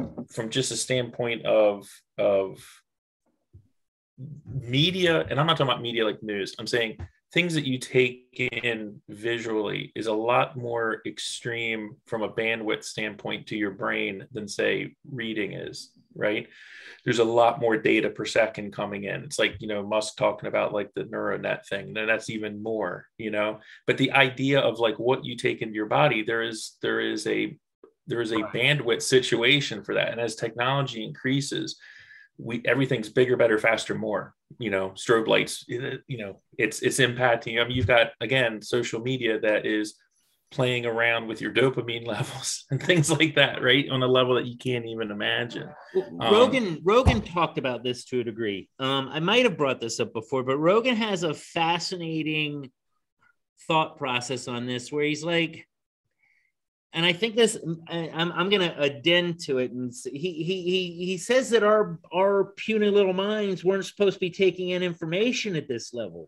[SPEAKER 1] just a standpoint of media, and I'm not talking about media like news, I'm saying things that you take in visually is a lot more extreme from a bandwidth standpoint to your brain than, say, reading is, right? There's a lot more data per second coming in. It's like, Musk talking about like the neural net thing, and that's even more, but the idea of like what you take into your body, there is a bandwidth situation for that. And as technology increases, everything's bigger, better, faster, more, strobe lights, it's impacting. I mean, you've got, again, social media that is playing around with your dopamine levels and things like that, right? On a level that you can't even imagine.
[SPEAKER 2] Rogan talked about this to a degree. I might have brought this up before, but Rogan has a fascinating thought process on this where he's like, and I think this, I'm going to addend to it. And he says that our puny little minds weren't supposed to be taking in information at this level.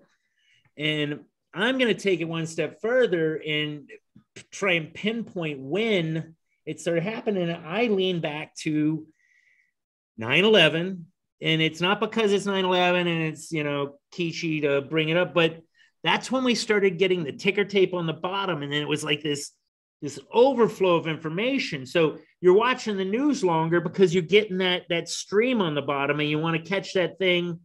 [SPEAKER 2] And I'm going to take it one step further and try and pinpoint when it started happening. And I lean back to 9/11. And it's not because it's 9/11 and it's, kitschy to bring it up, but that's when we started getting the ticker tape on the bottom. And then it was like this overflow of information. So you're watching the news longer because you're getting that stream on the bottom and you want to catch that thing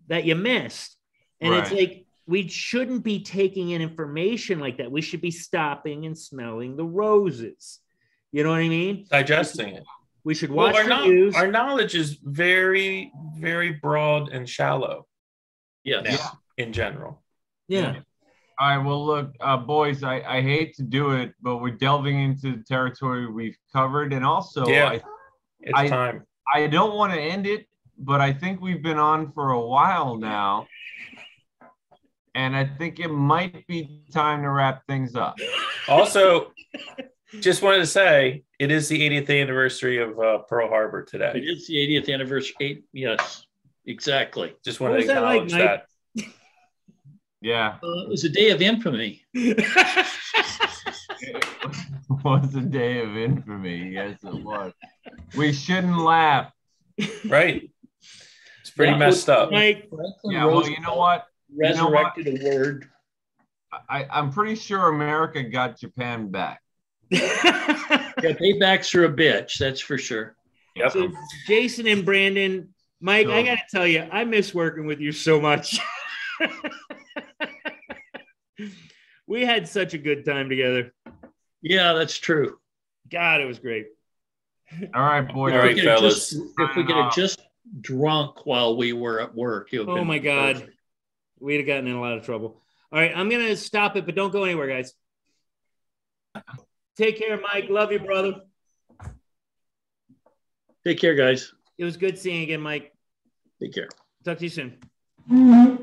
[SPEAKER 2] that you missed. And right. It's like, we shouldn't be taking in information like that. We should be stopping and smelling the roses. You know what I mean?
[SPEAKER 1] Digesting it.
[SPEAKER 2] We should watch the news.
[SPEAKER 1] Our knowledge is very, very broad and shallow.
[SPEAKER 6] Yes.
[SPEAKER 1] In general.
[SPEAKER 2] Yeah.
[SPEAKER 4] All right, well, look, boys, I hate to do it, but we're delving into the territory we've covered. And also,
[SPEAKER 1] it's time.
[SPEAKER 4] I don't want to end it, but I think we've been on for a while now. And I think it might be time to wrap things up.
[SPEAKER 1] Also, just wanted to say, it is the 80th anniversary of Pearl Harbor today.
[SPEAKER 6] It is the 80th anniversary. Yes, exactly.
[SPEAKER 1] Just wanted to acknowledge that.
[SPEAKER 4] Yeah.
[SPEAKER 6] It was a day of infamy.
[SPEAKER 4] It was a day of infamy. Yes, it was. We shouldn't laugh.
[SPEAKER 1] Right. It's pretty messed up.
[SPEAKER 2] Mike,
[SPEAKER 4] yeah, well, you know what?
[SPEAKER 6] Resurrected a word.
[SPEAKER 4] I'm pretty sure America got Japan back.
[SPEAKER 6] Yeah, paybacks are a bitch, that's for sure.
[SPEAKER 1] Yep.
[SPEAKER 2] So Jason and Brandon, Mike, I got to tell you, I miss working with you so much. We had such a good time together.
[SPEAKER 6] Yeah, that's true.
[SPEAKER 2] God, it was great.
[SPEAKER 4] All right, boys.
[SPEAKER 1] All right, fellas.
[SPEAKER 6] If we could have just drunk while we were at work.
[SPEAKER 2] Oh, my God. We'd have gotten in a lot of trouble. All right, I'm going to stop it, but don't go anywhere, guys. Take care, Mike. Love you, brother.
[SPEAKER 6] Take care, guys.
[SPEAKER 2] It was good seeing you again, Mike.
[SPEAKER 6] Take care.
[SPEAKER 2] Talk to you soon.